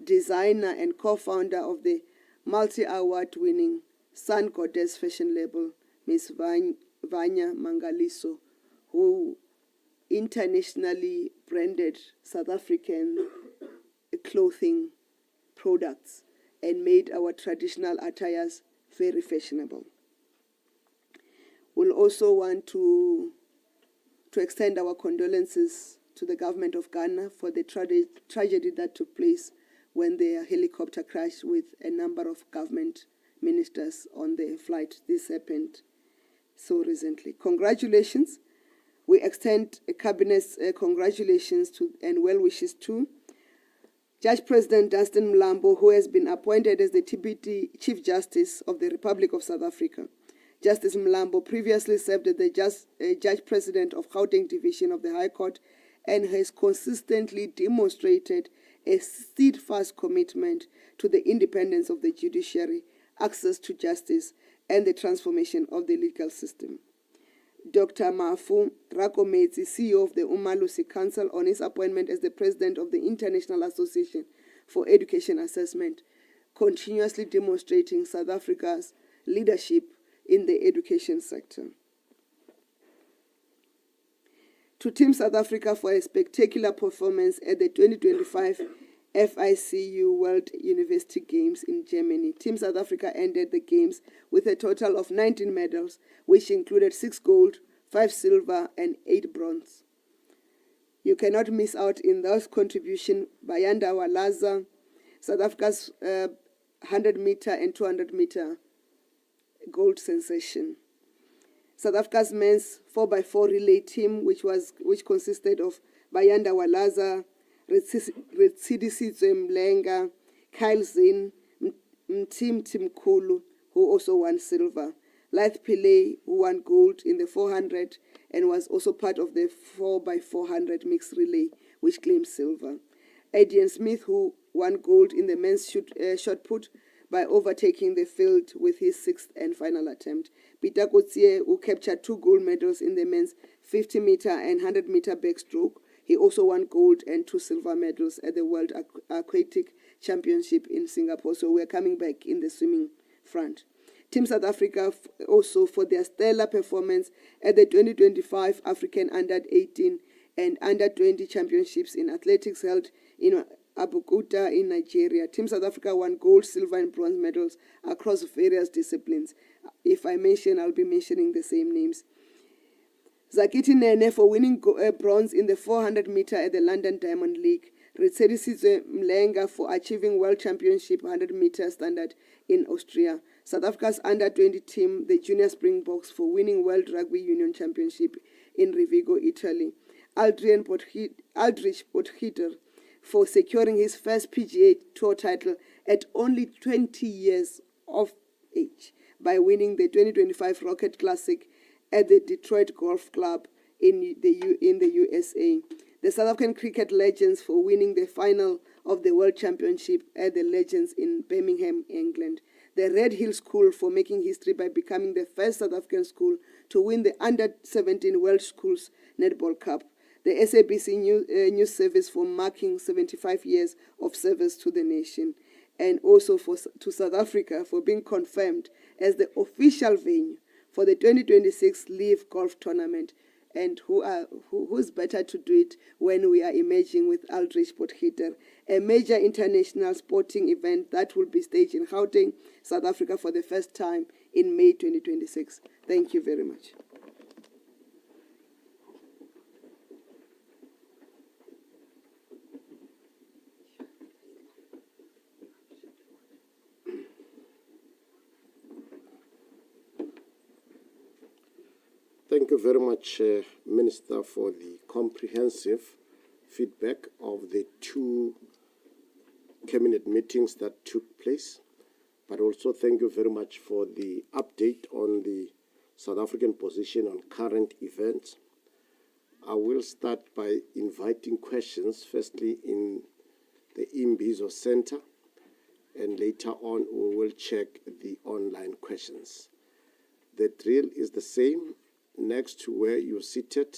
designer, and co-founder of the multi-award-winning Sun Goddess fashion label, Ms. Vanya Mangaliso, who internationally branded South African clothing products and made our traditional attires very fashionable. We'll also want to extend our condolences to the government of Ghana for the tragedy that took place when their helicopter crashed with a number of government ministers on the flight. This happened so recently. Congratulations. We extend a cabinet's congratulations to and well wishes to Judge President Dunstan Mlambo, who has been appointed as the TBT Chief Justice of the Republic of South Africa. Justice Mlambo previously served as the Judge President of Gauteng Division of the High Court and has consistently demonstrated a steadfast commitment to the independence of the judiciary, access to justice, and the transformation of the legal system. Dr. Mafu Rakometsi, CEO of the Umalusi Council, on his appointment as the President of the International Association for Education Assessment, continuously demonstrating South Africa's leadership in the education sector. To Team South Africa for a spectacular performance at the 2025 FICU World University Games in Germany. Team South Africa ended the Games with a total of 19 medals, which included 6 gold, 5 silver, and 8 bronze. You cannot miss out in those contributions. Bayanda Walaza, South Africa's 100-meter and 200-meter gold sensation. South Africa's men's 4x4 relay team, which consisted of Bayanda Walaza, Retsidisizwe Mlenga, Kyle Zinn, Mtim Timkulu, who also won silver. Lyth Pillay, who won gold in the 400 and was also part of the 4x400 mixed relay, which claimed silver. Adrian Smith, who won gold in the men's shot put by overtaking the field with his 6th and final attempt. Peter Kotsie, who captured 2 gold medals in the men's 50-meter and 100-meter backstroke. He also won gold and 2 silver medals at the World Aquatic Championship in Singapore. So we're coming back in the swimming front. Team South Africa also for their stellar performance at the 2025 African Under-18 and Under-20 Championships in athletics held in Abeokuta in Nigeria. Team South Africa won gold, silver, and bronze medals across various disciplines. If I mention, I'll be mentioning the same names. Zakiti Nene for winning bronze in the 400-meter at the London Diamond League. Retsedisizwe Mlenga for achieving World Championship 100-meter standard in Austria. South Africa's Under-20 team, the Junior Springboks, for winning World Rugby Union Championship in Rovigo, Italy. Aldrich Potgieter for securing his first PGA Tour title at only 20 years of age by winning the 2025 Rocket Classic at the Detroit Golf Club in the USA. The South African cricket legends for winning the final of the World Championship at the Legends in Birmingham, England. The Red Hill School for making history by becoming the first South African school to win the Under-17 World Schools Netball Cup. The SABC News Service for marking 75 years of service to the nation. And also to South Africa for being confirmed as the official venue for the 2026 Leaf Golf Tournament. And who's better to do it when we are emerging with Aldrich Potgieter, a major international sporting event that will be staged in Gauteng, South Africa for the first time in May 2026. Thank you very much. Thank you very much, Minister, for the comprehensive feedback of the 2 cabinet meetings that took place. But also thank you very much for the update on the South African position on current events. I will start by inviting questions, firstly in the Imbizo Center, and later on we will check the online questions. The drill is the same. Next to where you're seated,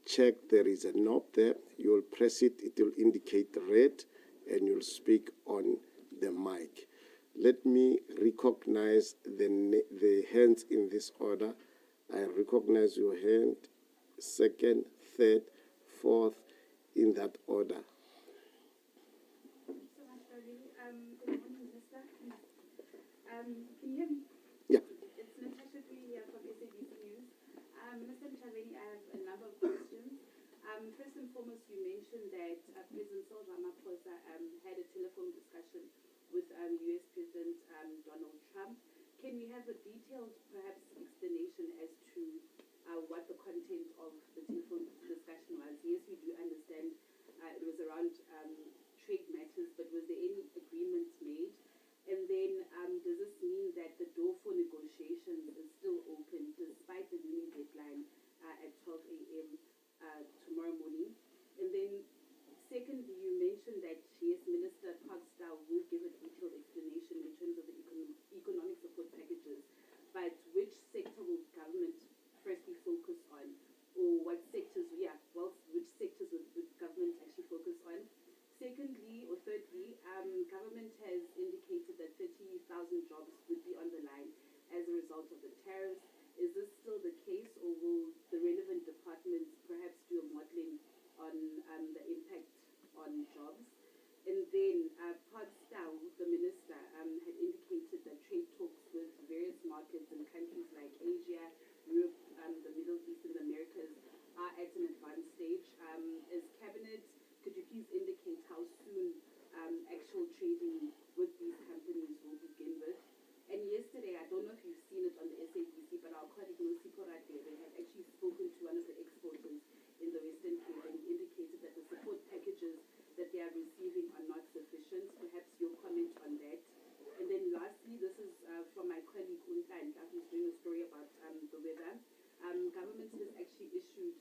check there is a knob there. You'll press it, it will indicate red, and you'll speak on the mic. Let me recognize the hands in this order. I recognize your hand, second, third, fourth, in that order. Thank you so much, Ravi. Good morning, Minister. Can you hear me? Yeah. It's Natasha Free here from SABC News. Minister Mchabeni, I have a number of questions. First and foremost, you mentioned that President Cyril Ramaphosa had a telephone discussion with U.S. President Donald Trump. Can we have a detailed, perhaps, explanation as to what the content of the telephone discussion was? Yes, we do understand it was around trade matters, but was there any agreements made? And then does this mean that the door for negotiations is still open despite the looming deadline at 12 a.m. Tomorrow morning? And then secondly, you mentioned that, yes, Minister Parkstow will give a detailed explanation in terms of the economic support packages, but which sector will government firstly focus on? Or what sectors, which sectors would government actually focus on? Secondly, or thirdly, government has indicated that 30,000 jobs would be on the line markets in countries like Asia, Europe, the Middle East, and the Americas are at an advanced stage. As Cabinet, could you please indicate how soon actual trading with these companies will begin with? And yesterday, I don't know if you've seen it on the SABC, but our colleague Lucy Porade, they had actually spoken to one of the exporters in the Western Cape, and he indicated that the support packages that they are receiving are not sufficient. Perhaps your comment on that. And then lastly, this is from my colleague Untanta, who's doing a story about the weather. Government has actually issued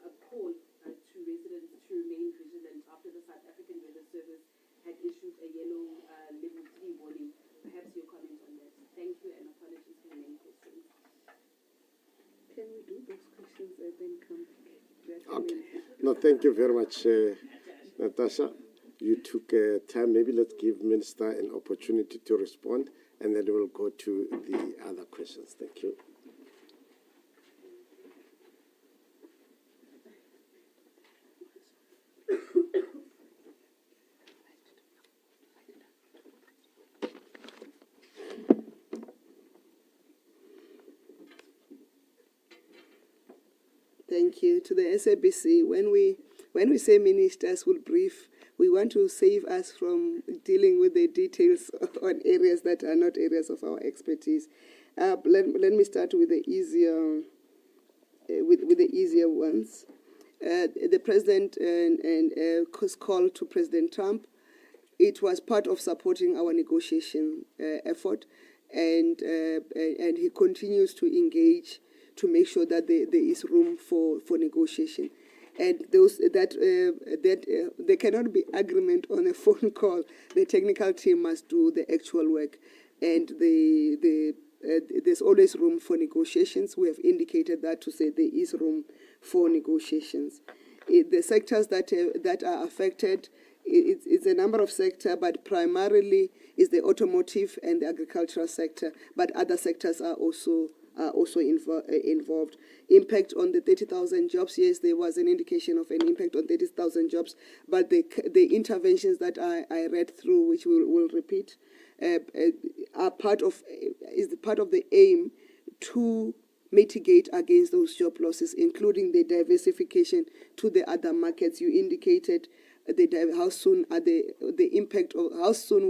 a call to residents to remain vigilant after the South African Weather Service had issued a yellow level 3 warning. Perhaps your comment on that. Thank you, and apologies for many questions. Can we do those questions and then come back? Okay. No, thank you very much, Natasha. You took time. Maybe let's give Minister an opportunity to respond, and then we'll go to the other questions. Thank you. Thank you. To the SABC, when we say ministers will brief, we want to save us from dealing with the details on areas that are not areas of our expertise. Let me start with the easier with the easier ones. The president and call to President Trump. It was part of supporting our negotiation effort, and he continues to engage to make sure that there is room for negotiation. And those that there cannot be agreement on a phone call. The technical team must do the actual work, and there's always room for negotiations. We have indicated that to say there is room for negotiations. The sectors that are affected, it's a number of sectors, but primarily is the automotive and the agricultural sector. But other sectors are also involved. Impact on the 30,000 jobs, yes, there was an indication of an impact on 30,000 jobs, but the interventions that I read through, which we'll repeat, are part of the aim to mitigate against those job losses, including the diversification to the other markets. You indicated how soon will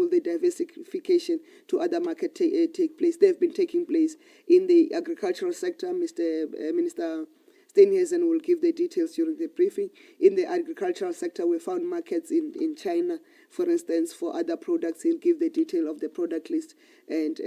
the diversification to other markets take place. They've been taking place in the agricultural sector. Minister Steenhuisen will give the details during the briefing. In the agricultural sector, we found markets in China, for instance, for other products. He'll give the detail of the product list that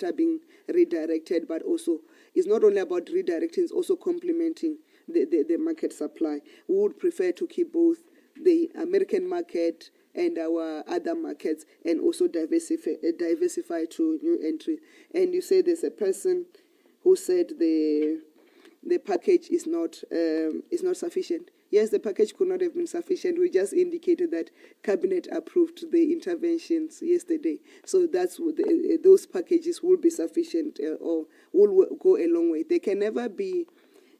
are being redirected. But also, it's not only about redirecting; it's also complementing the market supply. We would prefer to keep both the American market and our other markets, and also diversify to new entries. And you say there's a person who said the package is not sufficient. Yes, the package could not have been sufficient. We just indicated that Cabinet approved the interventions yesterday. So that's what those packages will be sufficient or will go a long way. They can never be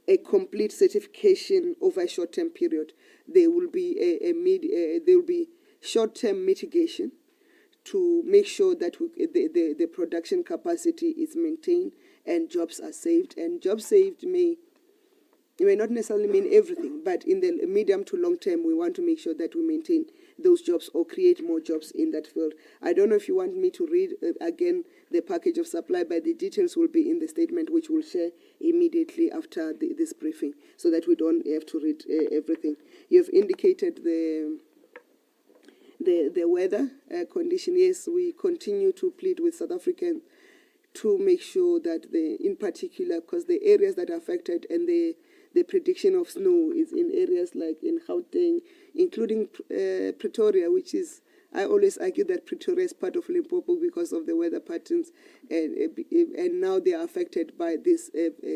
a complete certification over a short-term period. There will be short-term mitigation to make sure that the production capacity is maintained and jobs are saved. And jobs saved may not necessarily mean everything, but in the medium to long term, we want to make sure that we maintain those jobs or create more jobs in that field. I don't know if you want me to read again the package of supply, but the details will be in the statement, which we'll share immediately after this briefing, so that we don't have to read everything. You've indicated the weather condition. Yes, we continue to plead with South Africans to make sure that in particular, because the areas that are affected and the prediction of snow is in areas like in Gauteng, including Pretoria, which is, I always argue that Pretoria is part of Limpopo because of the weather patterns, and now they are affected by this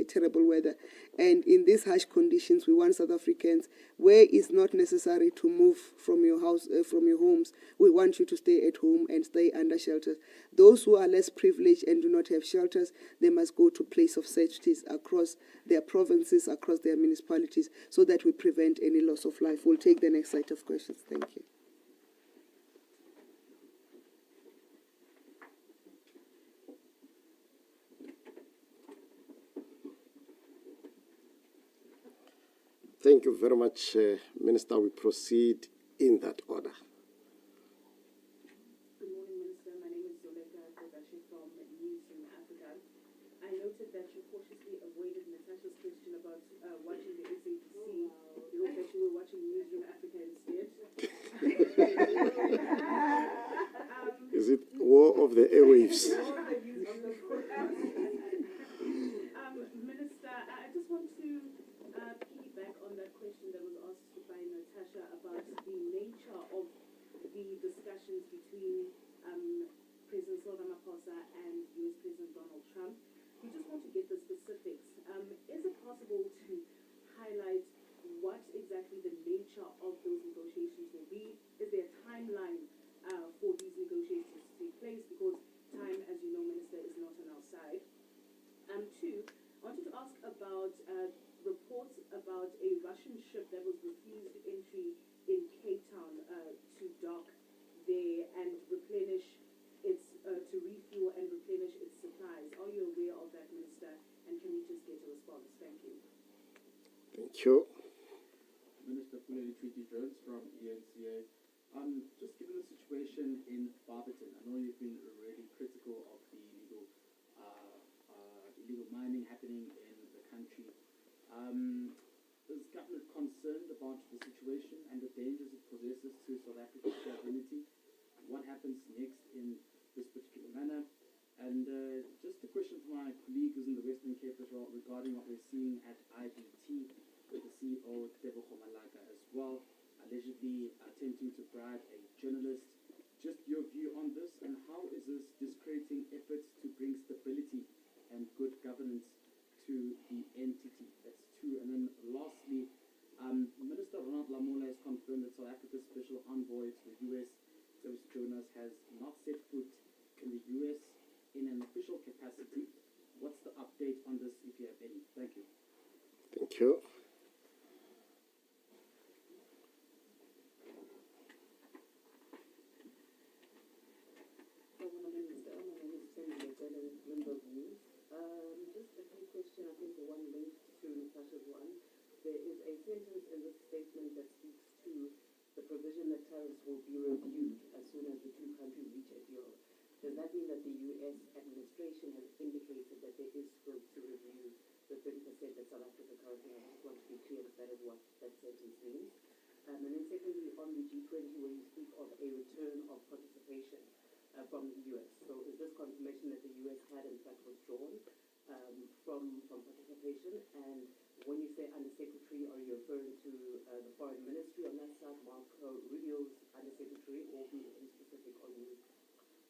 terrible weather. And in these harsh conditions, we want South Africans, where it's not necessary to move from your house, from your homes, we want you to stay at home and stay under shelters. Those who are less privileged and do not have shelters, they must go to place of safety across their provinces, across their municipalities, so that we prevent any loss of life. We'll take the next set of questions. Thank you. Thank you very much, Minister. We proceed in that order. Good morning, Minister. My name is Zoleka Kobashi from Newsroom Africa. I noted that you cautiously avoided Natasha's question about watching the SABC. You hope that you were watching Newsroom Africa instead. Is it War of the Airwaves? Minister, I just want to piggyback on that question that was asked by Natasha about the nature of the discussions between President Cyril Ramaphosa and US President Donald Trump. We just want to get the specifics. Is it possible to highlight what exactly the nature of those negotiations will be? Is there a timeline for these negotiations to take place? Because time, as you know, Minister, is not on our side. Two, I wanted to ask about reports about a Russian ship that was refused entry in Cape Town to dock there and replenish its, to refuel and replenish its supplies. Are you aware of that, Minister? And can we just get a response? Thank you. Thank you. Minister Puleli Treaty Jones from ENCA. Just given the situation in Barberton, I know you've been really critical of the illegal mining happening in the country. Is government concerned about the situation and the dangers it possesses to South Africa's sovereignty? What happens next in this particular manner? And just a question for my colleague who's in the Western Cape as well regarding what we're seeing at IBT with the CEO Tebogo Malaga as well, allegedly attempting to bribe a journalist. Just your view on this, and how is this discrediting efforts to bring stability and good governance to the entity? That's two. And then lastly, Minister Ronald Lamola has confirmed that South Africa's special envoy to the US, Service Jonas, has not set foot in the US in an official capacity. What's the update on this, if you have any? Thank you. Thank you. Just a few questions. I think the one linked to Natasha's one. There is a sentence in this statement that speaks to the provision that tariffs will be reviewed as soon as the two countries reach a deal. Does that mean that the US administration has indicated that there is scope to review the 30% that South Africa currently has? I just want to be clear that that is what that sentence means. And then secondly, on the G20, where you speak of a return of participation from the US. So is this confirmation that the US had in fact withdrawn from participation? And when you say undersecretary, are you referring to the foreign ministry on that side, Marco Rubio's undersecretary, or who in specific are you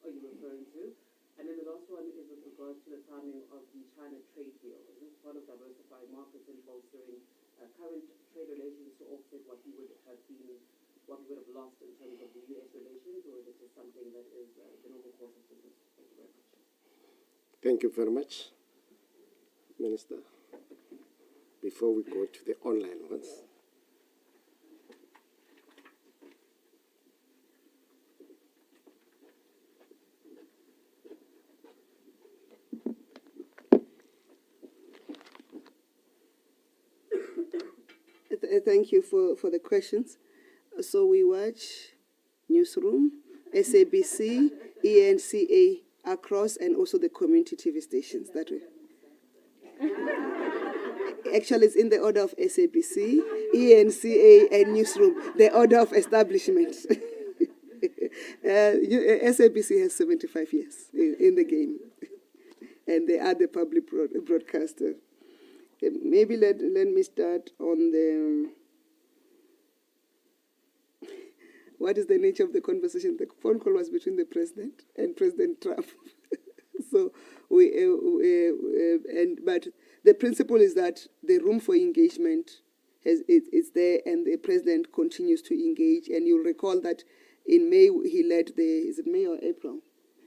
referring to? And then the last one is with regard to the timing of the China trade deal. Is this part of diversifying markets and bolstering current trade relations to offset what we would have lost in terms of the US relations, or is it just something that is the normal course of business? Thank you very much. Thank you very much, Minister. Before we go to the online ones. Thank you for the questions. So we watch Newsroom, SABC, ENCA across, and also the community TV stations. That way. Actually, it's in the order of SABC, ENCA, and Newsroom, the order of establishment. SABC has 75 years in the game, and they are the public broadcaster. Maybe let me start on the... What is the nature of the conversation? The phone call was between the president and President Trump. So but the principle is that the room for engagement is there, and the president continues to engage. And you'll recall that in May he led is it May or April?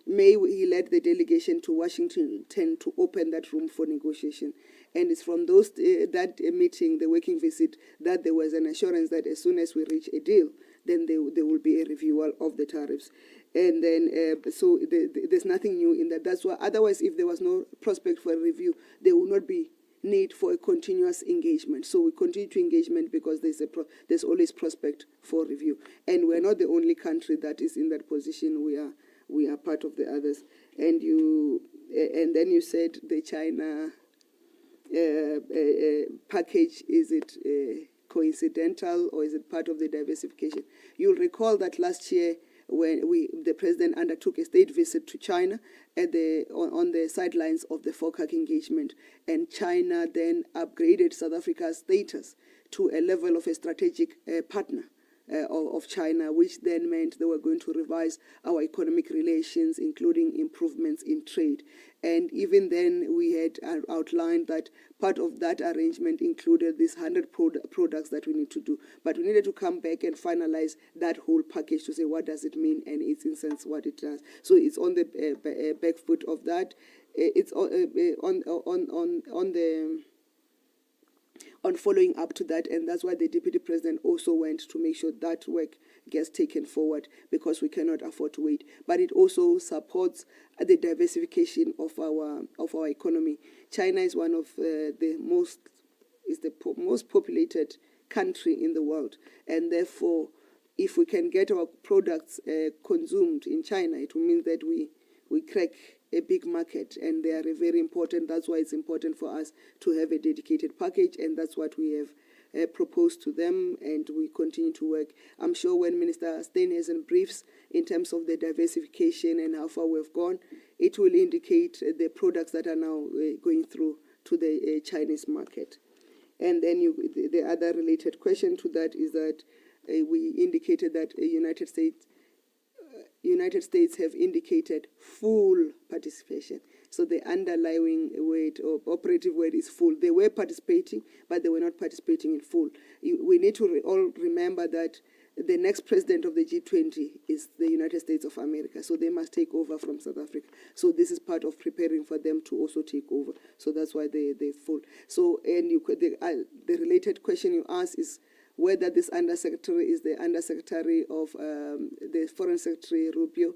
May he led the delegation to Washington to open that room for negotiation. And it's from that meeting, the working visit, that there was an assurance that as soon as we reach a deal, then there will be a review of the tariffs. And then, there's nothing new in that. That's why, otherwise, if there was no prospect for a review, there will not be need for a continuous engagement. So we continue to engagement because there's always prospect for review, and we're not the only country that is in that position. We are part of the others. And then you said the China package, is it coincidental or is it part of the diversification? You'll recall that last year when the president undertook a state visit to China on the sidelines of the FOCAC engagement, and China then upgraded South Africa's status to a level of a strategic partner of China, which then meant they were going to revise our economic relations, including improvements in trade. And even then, we had outlined that part of that arrangement included these 100 products that we need to do. But we needed to come back and finalize that whole package to say what does it mean and its essence, what it does. So it's on the back foot of that. It's on following up to that, and that's why the deputy president also went to make sure that work gets taken forward, because we cannot afford to wait. But it also supports the diversification of our economy. China is one of the most populated country in the world, and therefore, if we can get our products consumed in China, it will mean that we crack a big market, and they are very important. That's why it's important for us to have a dedicated package, and that's what we have proposed to them, and we continue to work. I'm sure when Minister Steenhuisen briefs in terms of the diversification and how far we've gone, it will indicate the products that are now going through to the Chinese market. And then the other related question to that is that we indicated that United States have indicated full participation. So the underlying word or operative word is full. They were participating, but they were not participating in full. We need to all remember that the next president of the G20 is the United States of America. So they must take over from South Africa. So this is part of preparing for them to also take over. So that's why they're full. So and the related question you asked is whether this undersecretary is the undersecretary of the Foreign Secretary Rubio.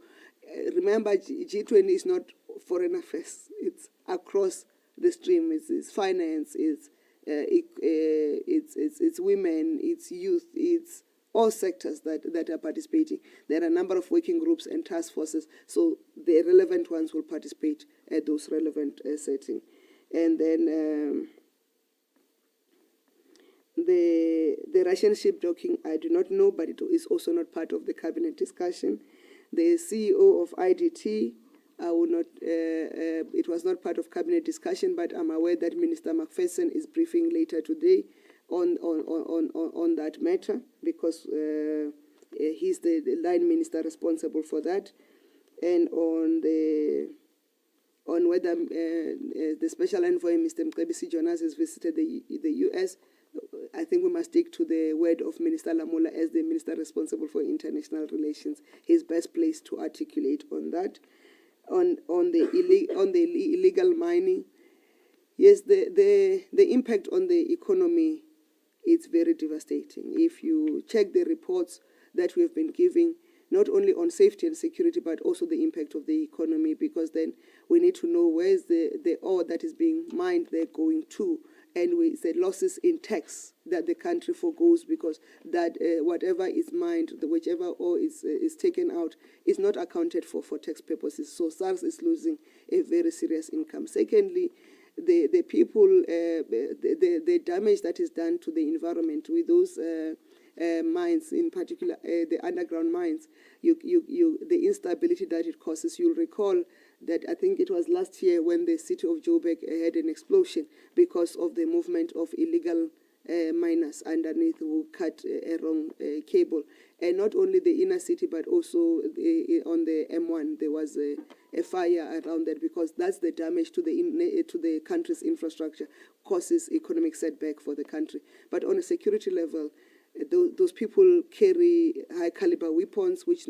Remember, G20 is not foreign affairs. It's across the stream. It's finance, it's women, it's youth, it's all sectors that are participating. There are a number of working groups and task forces, so the relevant ones will participate at those relevant settings. And then the Russian ship docking, I do not know, but it is also not part of the cabinet discussion. The CEO of IDT, I will not. It was not part of cabinet discussion, but I'm aware that Minister McPherson is briefing later today on that matter, because he's the line minister responsible for that, and on whether the special envoy Mr. Mcebisi Jonas has visited the U.S. I think we must stick to the word of Minister Lamola as the minister responsible for international relations. He's best placed to articulate on that. On the illegal mining, yes, the impact on the economy is very devastating. If you check the reports that we have been giving, not only on safety and security, but also the impact of the economy, because then we need to know where is the ore that is being mined there going to. And we said losses in tax that the country forgoes, because that whatever is mined, whichever ore is taken out, is not accounted for tax purposes. So SARS is losing a very serious income. Secondly, the people, the damage that is done to the environment with those mines, in particular the underground mines, the instability that it causes. You'll recall that I think it was last year when the city of Joburg had an explosion because of the movement of illegal miners underneath who cut a wrong cable. And not only the inner city, but also on the M1, there was a fire around that, because that's the damage to the country's infrastructure, causes economic setback for the country. But on a security level, those people carry high caliber weapons, which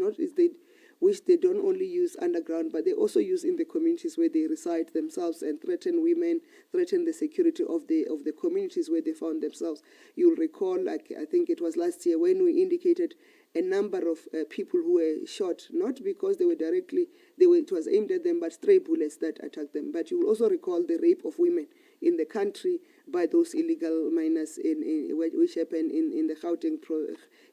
they don't only use underground, but they also use in the communities where they reside themselves, and threaten women, threaten the security of the communities where they found themselves. You'll recall, like I think it was last year, when we indicated a number of people who were shot, not because they were directly, it was aimed at them, but stray bullets that attacked them. But you will also recall the rape of women in the country by those illegal miners which happened in the Gauteng,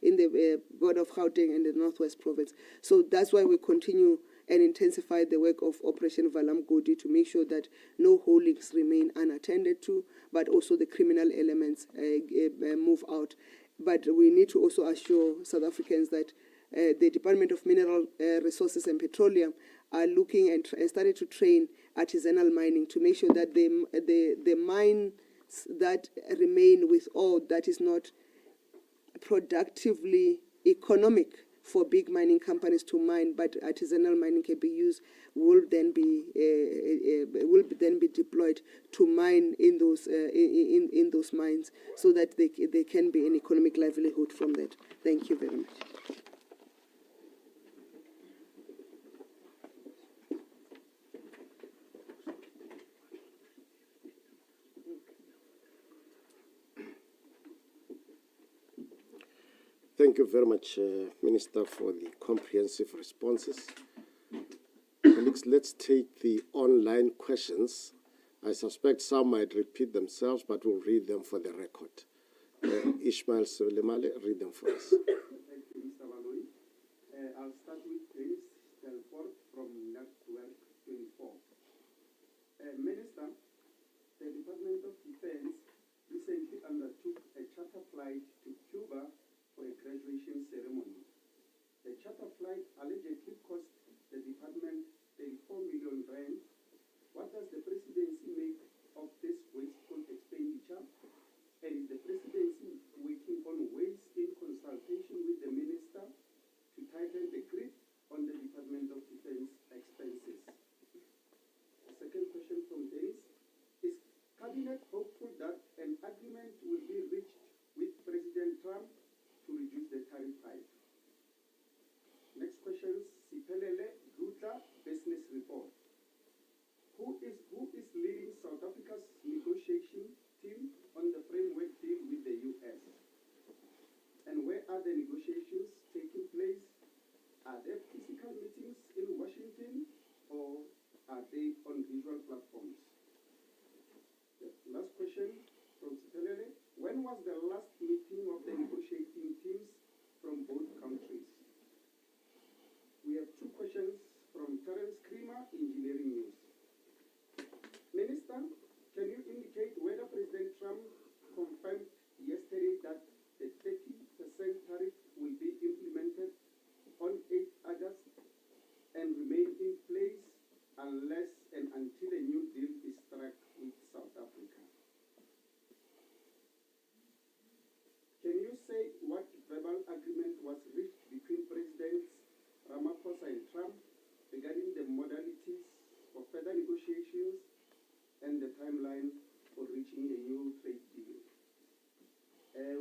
in the border of Gauteng and the Northwest Province. So that's why we continue and intensify the work of Operation Valam Godi to make sure that no holdings remain unattended to, but also the criminal elements move out. But we need to also assure South Africans that the Department of Mineral Resources and Petroleum are looking and started to train artisanal mining to make sure that the mines that remain with ore that is not productively economic for big mining companies to mine, but artisanal mining can be used, will then be deployed to mine in those mines, so that they can be an economic livelihood from that. Thank you very much. Thank you very much, Minister, for the comprehensive responses. Colleagues, let's take the online questions. I suspect some might repeat themselves, but we'll read them for the record. Ishmael Soleimale, read them for us. Thank you, Mr. Valoi. I'll start with Dennis Telford from Network 24. Minister, the Department of Defense recently undertook a charter flight to Cuba for a graduation ceremony. The charter flight allegedly cost the department 34 million rand. What does the presidency make of this wasteful expenditure? And is the presidency working on ways in consultation with the minister to tighten the grip on the Department of Defense expenses? The second question from Dennis: is Cabinet hopeful that an agreement will be reached with President Trump to reduce the tariff hike? Next question, Siphelele Dutla, Business Report. Who is leading South Africa's negotiation team on the framework deal with the US? And where are the negotiations taking place? Are there physical meetings in Washington, or are they on visual platforms? The last question from Siphelele: when was the last meeting of the negotiating teams from both countries? We have two questions from Terence Creamer, Engineering News. Minister, can you indicate whether President Trump confirmed yesterday that the 30% tariff will be implemented on 8 August and remain in place unless and until a new deal is struck with South Africa? Can you say what verbal agreement was reached between Presidents Ramaphosa and Trump regarding the modalities for further negotiations and the timeline for reaching a new trade deal?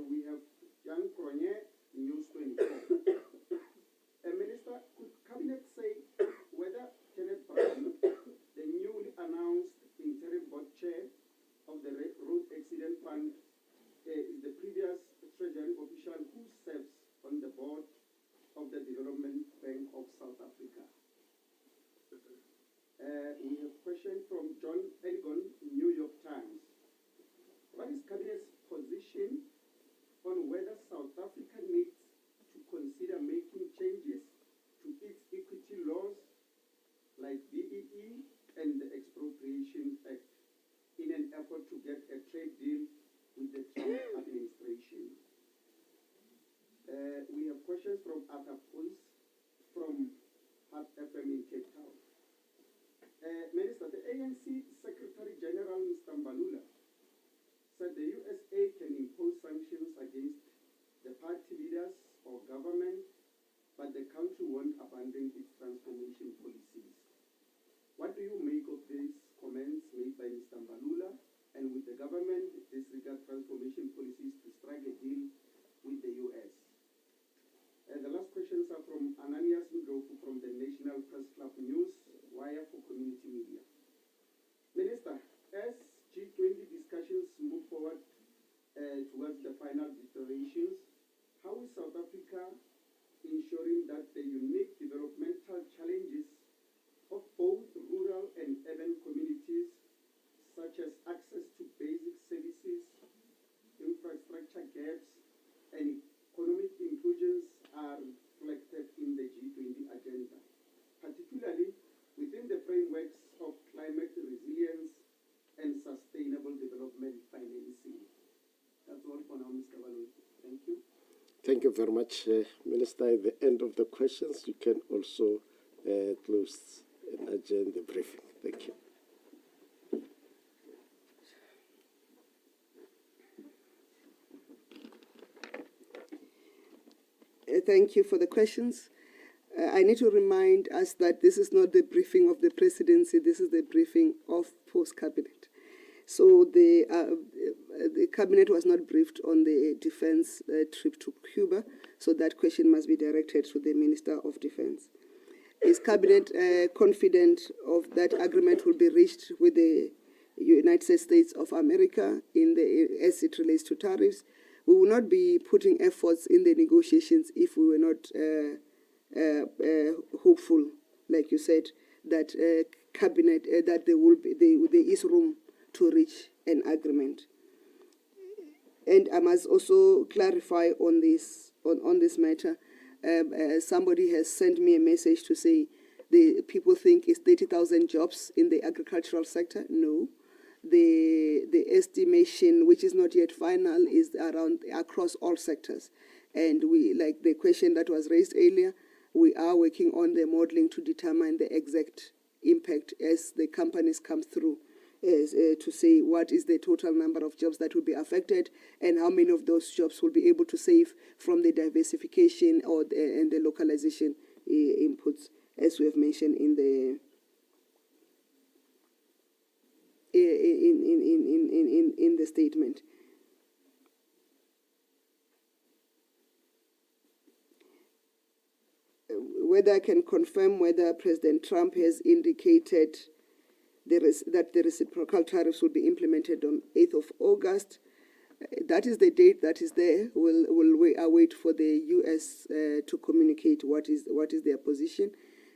We have Jan Cronje, News 24. Minister, could Cabinet say whether Kenneth Brown, the newly announced interim board chair of the Road Accident Fund, is the previous Treasury official who serves on the board of the Development Bank of South Africa? We have a question from John Elgon, New York Times. What is Cabinet's position on whether South Africa needs to consider making changes to its equity laws like BEE and the Expropriation Act in an effort to get a trade deal with the Trump administration? We have questions from Arthur Pois from Hart FM in Cape Town. Minister, the ANC Secretary General Mr. Mbalula said the USA can impose sanctions against the party leaders or government, but the country won't abandon its transformation policies. What do you make of these comments made by Mr. Mbalula, and with the government disregard transformation policies to strike a deal with the US? And the last questions are from Ananias Ndlovu from the National Press Club News, Wire for Community Media. Minister, as G20 discussions move forward towards the final declarations, how is South Africa ensuring that the unique developmental challenges of both rural and urban communities, such as access to basic services, infrastructure gaps, and economic inclusions are reflected in the G20 agenda, particularly within the frameworks of climate resilience and sustainable development financing. That's all for now, Mr. Baloi. Thank you. Thank you very much, Minister. At the end of the questions, you can also close and adjourn the briefing. Thank you. Thank you for the questions. I need to remind us that this is not the briefing of the presidency, this is the briefing of post-cabinet. So the cabinet was not briefed on the defense trip to Cuba, so that question must be directed to the Minister of Defense. Is cabinet confident of that agreement will be reached with the United States of America as it relates to tariffs? We will not be putting efforts in the negotiations if we were not hopeful, like you said, that cabinet that there is room to reach an agreement. And I must also clarify on this matter. Somebody has sent me a message to say the people think it's 30,000 jobs in the agricultural sector. No. The estimation, which is not yet final, is around across all sectors. And we, like the question that was raised earlier, we are working on the modeling to determine the exact impact as the companies come through, to say what is the total number of jobs that will be affected and how many of those jobs will be able to save from the diversification and the localization inputs, as we have mentioned in the in the statement. Whether I can confirm whether President Trump has indicated that the reciprocal tariffs will be implemented on 8th of August. That is the date that is there. We'll await for the U.S. To communicate what is their position,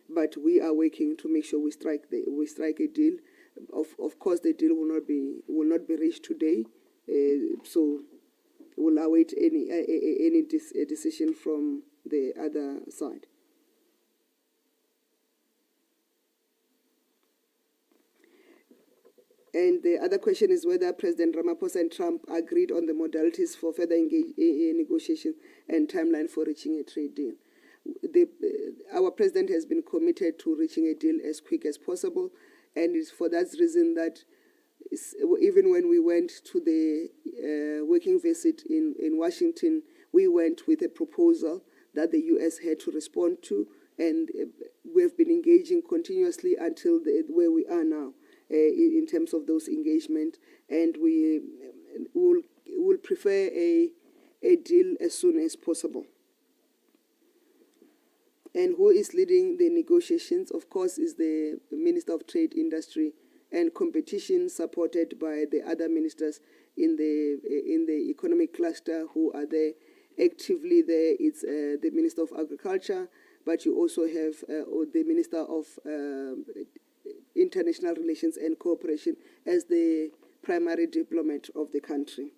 but we are working to make sure we strike a deal. Of course, the deal will not be reached today, so we'll await any decision from the other side. And the other question is whether President Ramaphosa and Trump agreed on the modalities for further negotiation and timeline for reaching a trade deal. Our president has been committed to reaching a deal as quick as possible, and it's for that reason that even when we went to the working visit in Washington, we went with a proposal that the U.S. had to respond to, and we have been engaging continuously until where we are now. In terms of those engagement, and we will prefer a deal as soon as possible. And who is leading the negotiations? Of course, is the Minister of Trade, Industry and Competition, supported by the other ministers in the economic cluster who are there actively there. It's the Minister of Agriculture, but you also have the Minister of International Relations and Cooperation as the primary diplomat of the country.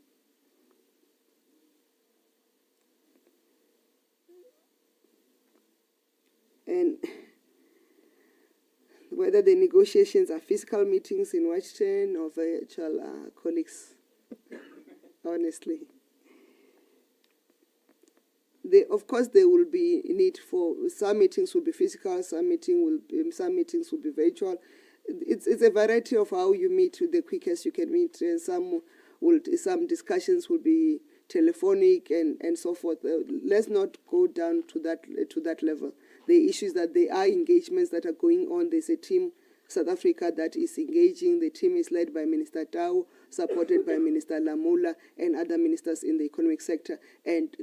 And whether the negotiations are physical meetings in Washington or virtual, colleagues, honestly. Of course, there will be need for some meetings will be physical, some meetings will be virtual. It's a variety of how you meet the quickest you can meet. Some discussions will be telephonic and so forth. Let's not go down to that level. The issue is that there are engagements that are going on. There's a team, South Africa, that is engaging. The team is led by Minister Tau, supported by Minister Lamula and other ministers in the economic sector, and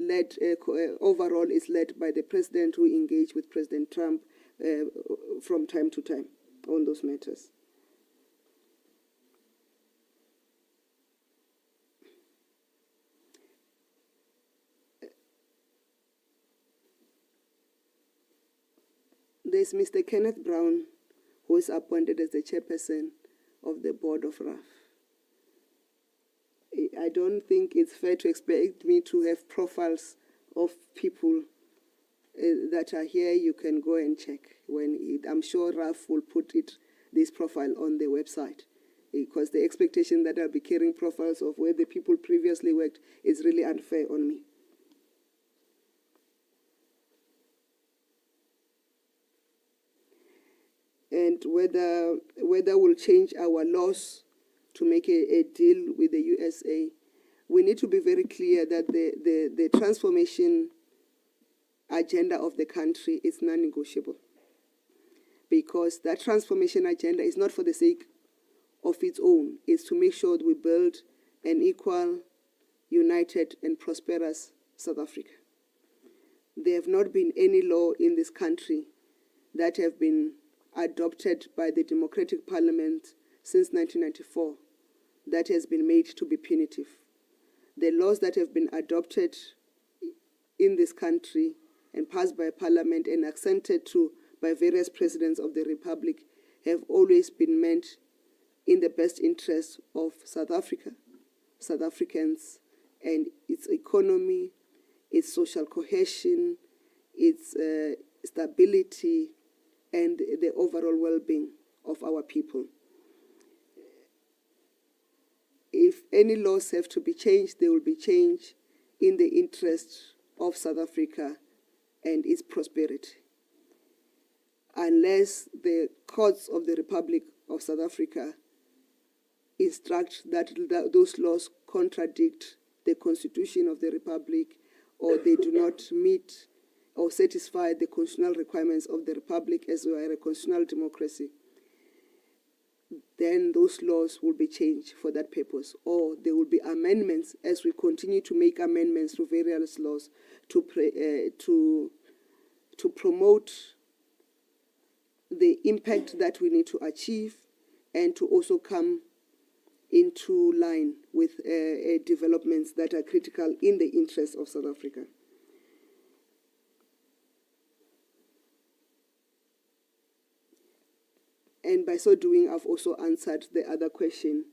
overall is led by the president, who engaged with President Trump from time to time on those matters. There's Mr. Kenneth Brown, who is appointed as the chairperson of the board of RAF. I don't think it's fair to expect me to have profiles of people that are here. You can go and check. I'm sure RAF will put this profile on the website, because the expectation that I'll be carrying profiles of where the people previously worked is really unfair on me. And whether we'll change our laws to make a deal with the USA, we need to be very clear that the transformation agenda of the country is non-negotiable, because that transformation agenda is not for the sake of its own. It's to make sure that we build an equal, united, and prosperous South Africa. There have not been any law in this country that have been adopted by the Democratic Parliament since 1994 that has been made to be punitive. The laws that have been adopted in this country and passed by Parliament and assented to by various presidents of the Republic have always been meant in the best interest of South Africa, South Africans, and its economy, its social cohesion, its stability, and the overall well-being of our people. If any laws have to be changed, they will be changed in the interest of South Africa and its prosperity. Unless the courts of the Republic of South Africa instruct that those laws contradict the Constitution of the Republic, or they do not meet or satisfy the constitutional requirements of the Republic as we are a constitutional democracy, then those laws will be changed for that purpose, or there will be amendments as we continue to make amendments to various laws to promote the impact that we need to achieve and to also come into line with developments that are critical in the interest of South Africa. And by so doing, I've also answered the other question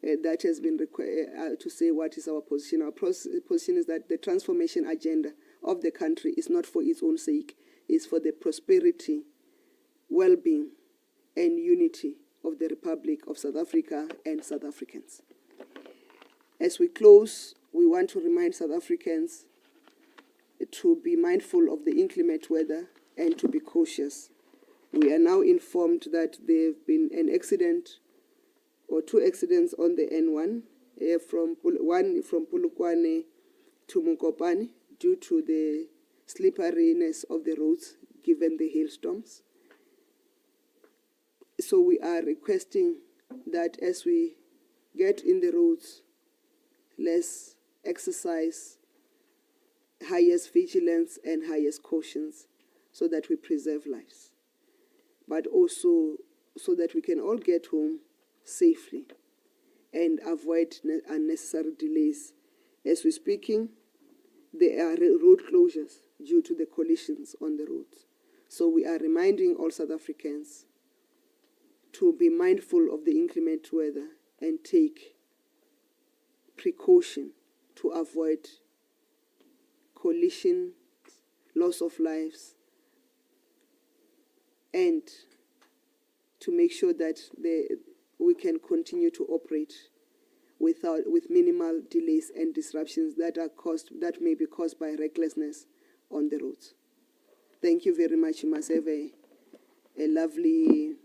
that has been required to say what is our position. Our position is that the transformation agenda of the country is not for its own sake, it's for the prosperity, well-being, and unity of the Republic of South Africa and South Africans. As we close, we want to remind South Africans to be mindful of the inclement weather and to be cautious. We are now informed that there have been an accident or two accidents on the N1, one from Polokwane to Mokopane due to the slipperiness of the roads given the hailstorms. So we are requesting that as we get in the roads, let's exercise highest vigilance and highest cautions so that we preserve lives, but also so that we can all get home safely and avoid unnecessary delays. As we're speaking, there are road closures due to the collisions on the roads. So we are reminding all South Africans to be mindful of the inclement weather and take precaution to avoid collision, loss of lives, and to make sure that we can continue to operate with minimal delays and disruptions that may be caused by recklessness on the roads. Thank you very much. You must have a lovely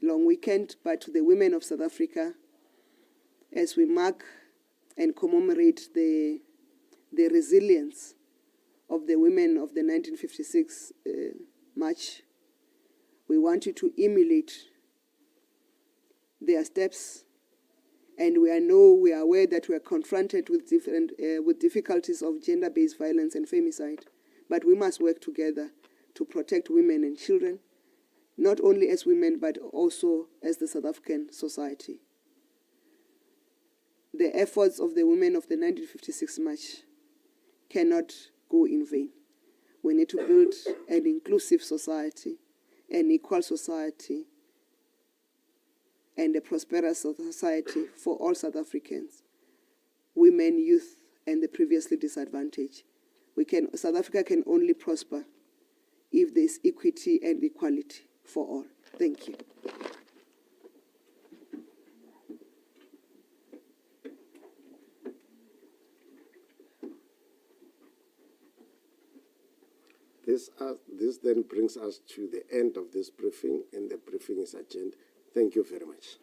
long weekend. But to the women of South Africa, as we mark and commemorate the resilience of the women of the 1956 march, we want you to emulate their steps. And we are aware that we are confronted with difficulties of gender-based violence and femicide, but we must work together to protect women and children, not only as women, but also as the South African society. The efforts of the women of the 1956 march cannot go in vain. We need to build an inclusive society, an equal society, and a prosperous society for all South Africans, women, youth, and the previously disadvantaged. South Africa can only prosper if there is equity and equality for all. Thank you. This then brings us to the end of this briefing, and the briefing is adjourned. Thank you very much.